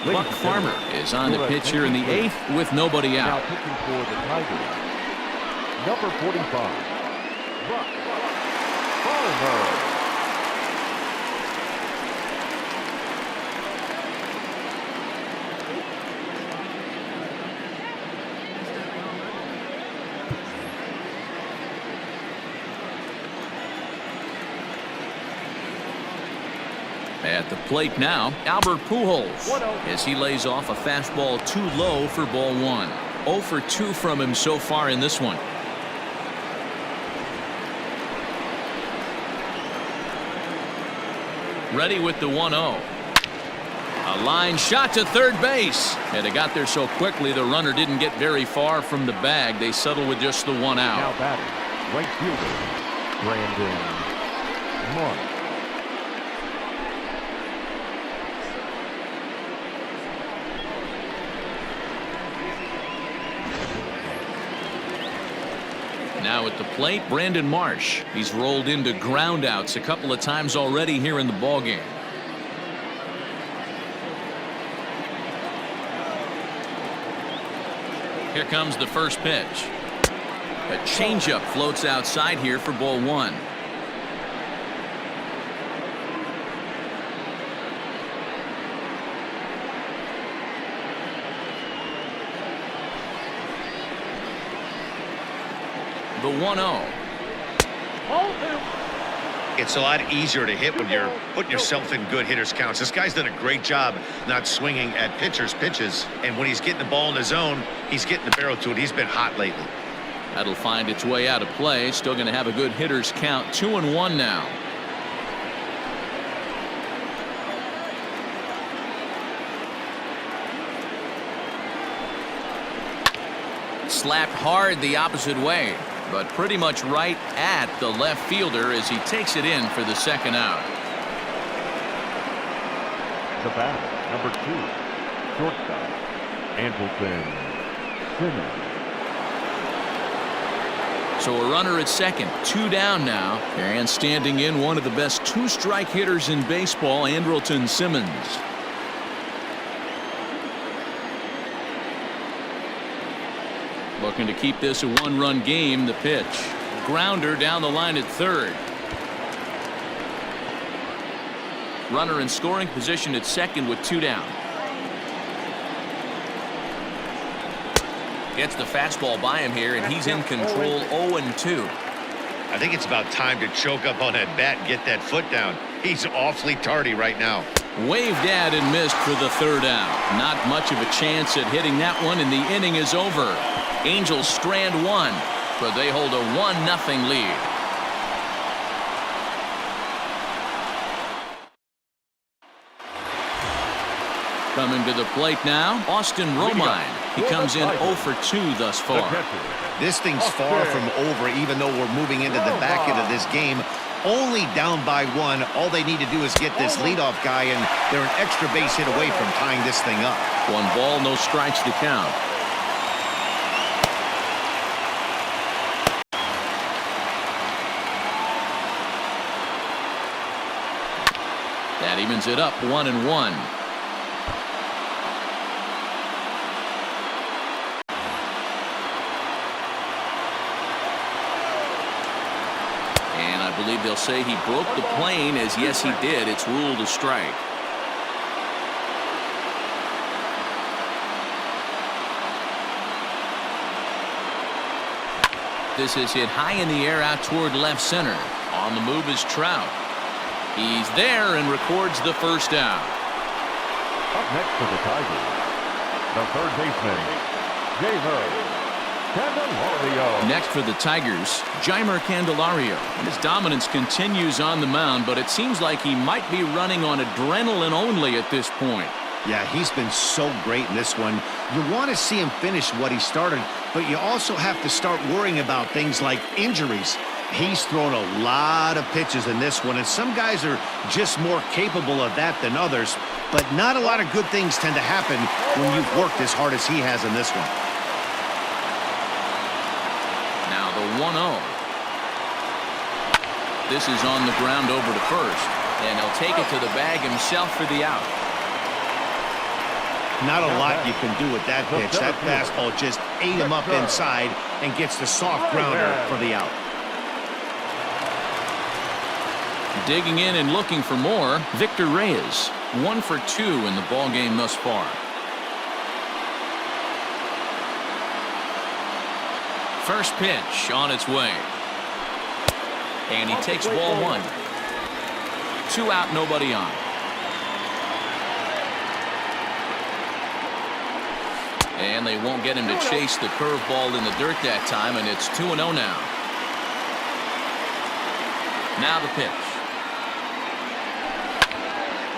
Buck Farmer is on the pitch here in the 8th with nobody out. Now pitching for the Tigers, number 45, Buck Farmer. At the plate now, Albert Pujols, as he lays off a fastball too low for ball 1. 0 for 2 from him so far in this one. Ready with the 1-0. A line shot to third base. And it got there so quickly the runner didn't get very far from the bag. They settle with just the 1 out. Now batting, right fielder, Brandon Marsh. Now at the plate, Brandon Marsh. He's rolled into groundouts a couple of times already here in the ballgame. Here comes the first pitch. A changeup floats outside here for ball 1. The 1-0. It's a lot easier to hit when you're putting yourself in good hitters counts. This guy's done a great job not swinging at pitchers' pitches. And when he's getting the ball in the zone, he's getting the barrel to it. He's been hot lately. That'll find its way out of play. Still going to have a good hitters count. 2-1 now. Slapped hard the opposite way, but pretty much right at the left fielder as he takes it in for the second out. The batter, number 2, shortstop, Andrelton Simmons. So a runner at second, 2 down now, and standing in one of the best 2-strike hitters in baseball, Andrelton Simmons. Looking to keep this a 1-run game. The pitch. Grounder down the line at third. Runner in scoring position at second with 2 down. Gets the fastball by him here, and he's in control. 0-2. I think it's about time to choke up on that bat and get that foot down. He's awfully tardy right now. Waved at and missed for the third out. Not much of a chance at hitting that one, and the inning is over. Angels strand 1, but they hold a 1-0 lead. Coming to the plate now, Austin Romine. He comes in 0 for 2 thus far. This thing's far from over, even though we're moving into the back end of this game. Only down by 1. All they need to do is get this leadoff guy, and they're an extra base hit away from tying this thing up. 1 ball, no strikes to count. That evens it up 1-1. And I believe they'll say he broke the plane, as yes he did. It's ruled a strike. This is hit high in the air out toward left center. On the move is Trout. He's there and records the first out. Up next for the Tigers, the third baseman, Jeimer Candelario. Next for the Tigers, Jeimer Candelario. And his dominance continues on the mound, but it seems like he might be running on adrenaline only at this point. Yeah, he's been so great in this one. You want to see him finish what he started, but you also have to start worrying about things like injuries. He's thrown a lot of pitches in this one, and some guys are just more capable of that than others, but not a lot of good things tend to happen when you've worked as hard as he has in this one. Now the 1-0. This is on the ground over to first, and he'll take it to the bag himself for the out. Not a lot you can do with that pitch. That fastball just ate him up inside and gets the soft grounder for the out. Digging in and looking for more, Victor Reyes. 1 for 2 in the ball game thus far. First pitch on its way. And he takes ball 1. 2 out, nobody on. And they won't get him to chase the curveball in the dirt that time, and it's 2-0 now. Now the pitch.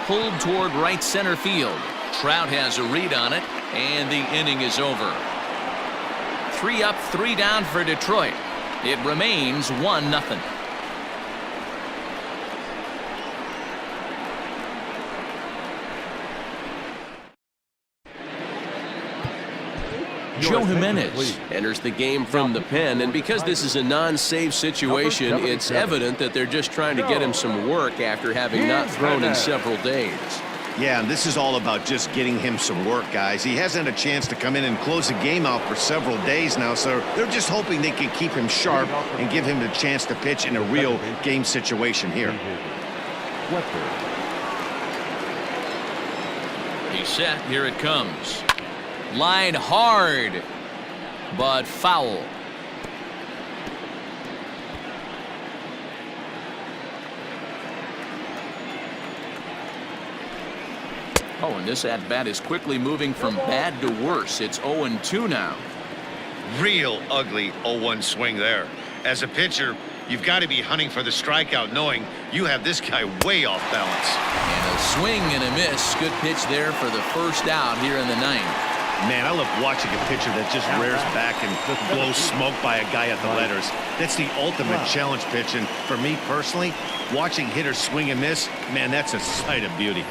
Pulled toward right center field. Trout has a read on it, and the inning is over. 3 up, 3 down for Detroit. It remains 1-0. Joe Jimenez enters the game from the pen, and because this is a non-save situation, it's evident that they're just trying to get him some work after having not thrown in several days. Yeah, and this is all about just getting him some work, guys. He hasn't had a chance to come in and close the game out for several days now, so they're just hoping they can keep him sharp and give him the chance to pitch in a real game situation here. He's set. Here it comes. Line hard, but foul. Oh, and this at-bat is quickly moving from bad to worse. It's 0-2 now. Real ugly 0-1 swing there. As a pitcher, you've got to be hunting for the strikeout, knowing you have this guy way off balance. And a swing and a miss. Good pitch there for the first out here in the 9th. Man, I love watching a pitcher that just rears back and blows smoke by a guy at the letters. That's the ultimate challenge pitch, and for me personally, watching hitters swing and miss, man, that's a sight of beauty.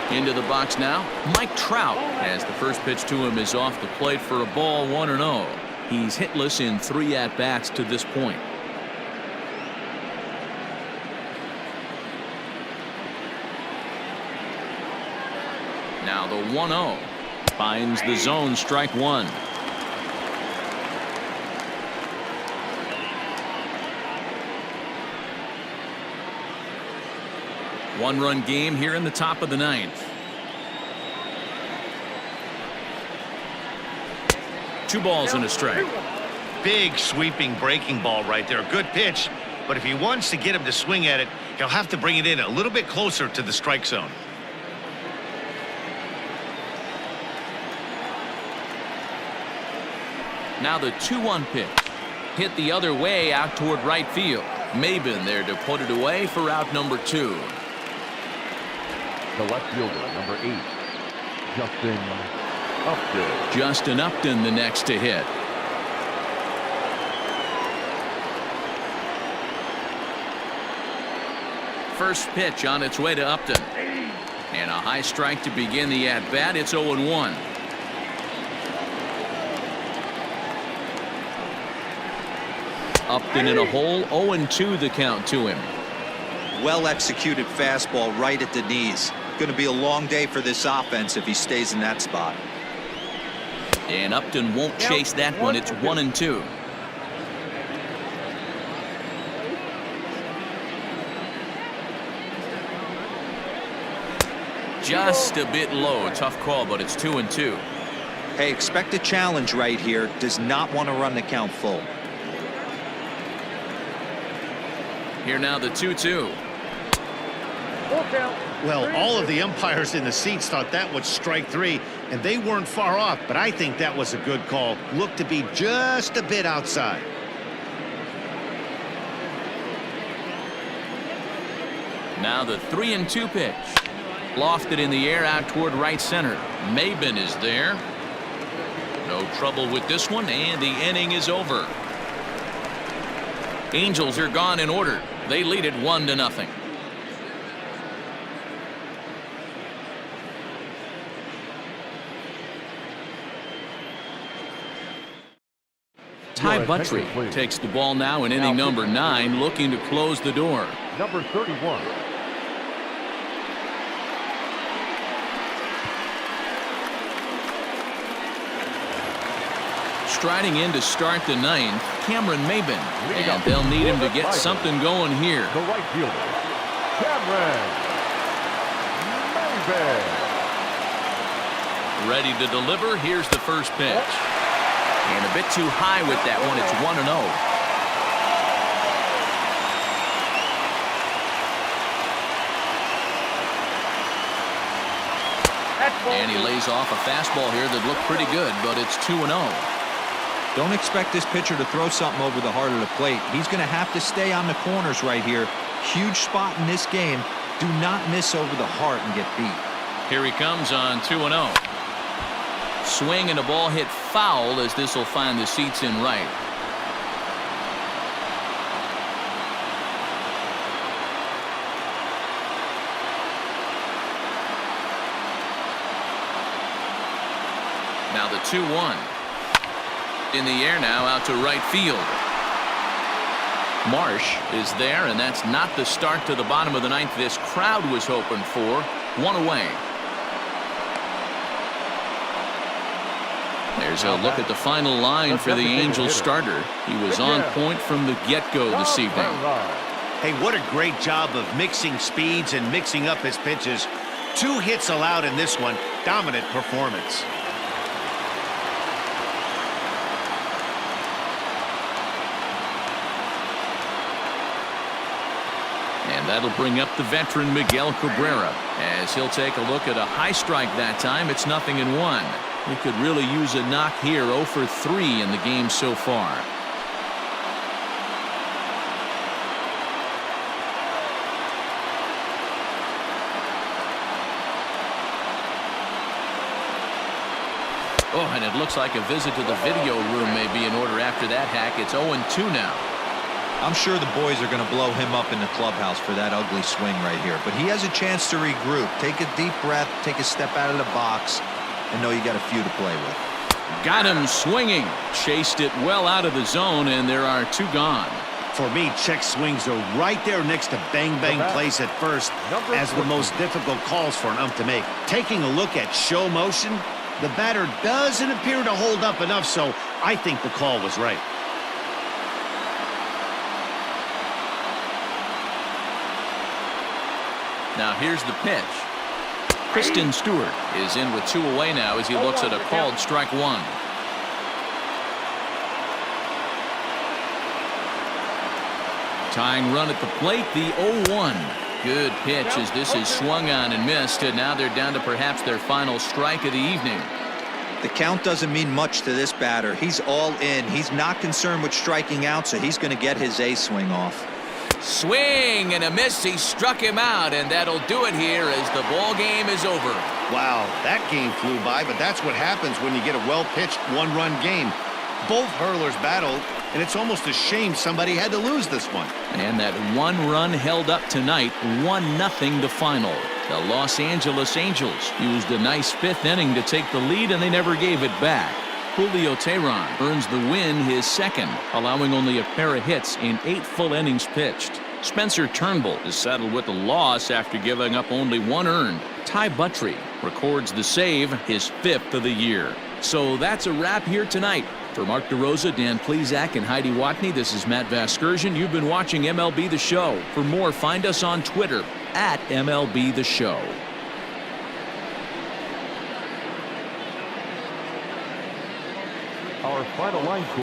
Into the box now, Mike Trout, as the first pitch to him is off the plate for a ball, 1-0. He's hitless in 3 at-bats to this point. Now the 1-0 finds the zone, strike 1. One-run game here in the top of the 9th. 2 balls and a strike. Big sweeping breaking ball right there. Good pitch, but if he wants to get him to swing at it, he'll have to bring it in a little bit closer to the strike zone. Now the 2-1 pitch. Hit the other way out toward right field. Maybin there to put it away for out number 2. The left fielder, number 8, Justin Upton. Justin Upton the next to hit. First pitch on its way to Upton. And a high strike to begin the at-bat. It's 0-1. Upton in a hole, 0-2 the count to him. Well executed fastball right at the knees. Going to be a long day for this offense if he stays in that spot. And Upton won't chase that one. It's 1-2. Just a bit low. Tough call, but it's 2-2. Hey, expect a challenge right here. Does not want to run the count full. Here now the 2-2. Well, all of the umpires in the seats thought that was strike 3, and they weren't far off, but I think that was a good call. Looked to be just a bit outside. Now the 3-2 pitch. Lofted in the air out toward right center. Maybin is there. No trouble with this one, and the inning is over. Angels are gone in order. They lead it 1-0. Ty Buttrey takes the ball now in inning number 9, looking to close the door. number 31. Striding in to start the ninth, Maybin. And they'll need him to get something going here. The right fielder, Maybin. Ready to deliver. Here's the first pitch. And a bit too high with that one. It's 1-0. And he lays off a fastball here that looked pretty good, but it's 2-0. Don't expect this pitcher to throw something over the heart of the plate. He's going to have to stay on the corners right here. Huge spot in this game. Do not miss over the heart and get beat. Here he comes on 2-0. Swing and a ball hit foul as this will find the seats in right. Now the 2-1. In the air now out to right field. Marsh is there, and that's not the start to the bottom of the ninth this crowd was hoping for. One away. There's a look at the final line for the Angels starter. He was on point from the get-go this evening. Hey, what a great job of mixing speeds and mixing up his pitches. 2 hits allowed in this one. Dominant performance. And that'll bring up the veteran Miguel Cabrera as he'll take a look at a high strike that time. It's 0-1. He could really use a knock here. 0 for 3 in the game so far. Oh, and it looks like a visit to the video room may be in order after that hack. It's 0-2 now. I'm sure the boys are going to blow him up in the clubhouse for that ugly swing right here. But he has a chance to regroup. Take a deep breath, take a step out of the box, and know you got a few to play with. Got him swinging. Chased it well out of the zone, and there are 2 gone. For me, check swings are right there next to bang-bang plays at first as the most difficult calls for an ump to make. Taking a look at show motion, the batter doesn't appear to hold up enough, so I think the call was right. Now here's the pitch. Christin Stewart is in with 2 away now as he looks at a called strike 1. Tying run at the plate, the 0-1. Good pitch as this is swung on and missed, and now they're down to perhaps their final strike of the evening. The count doesn't mean much to this batter. He's all in. He's not concerned with striking out, so he's going to get his A swing off. Swing and a miss. He struck him out, and that'll do it here as the ball game is over. Wow, that game flew by, but that's what happens when you get a well-pitched 1-run game. Both hurlers battled, and it's almost a shame somebody had to lose this one. And that 1 run held up tonight, 1-0 to final. The Los Angeles Angels used a nice 5th inning to take the lead, and they never gave it back. Julio Teheran earns the win, his 2nd, allowing only a pair of hits in 8 full innings pitched. Spencer Turnbull is saddled with a loss after giving up only 1 earned. Ty Buttrey records the save, his 5th of the year. So that's a wrap here tonight. For Mark DeRosa, Dan Plesac, and Heidi Watney, this is Matt Vasgersian. You've been watching MLB The Show. For more, find us on Twitter at MLB The Show. Our final line.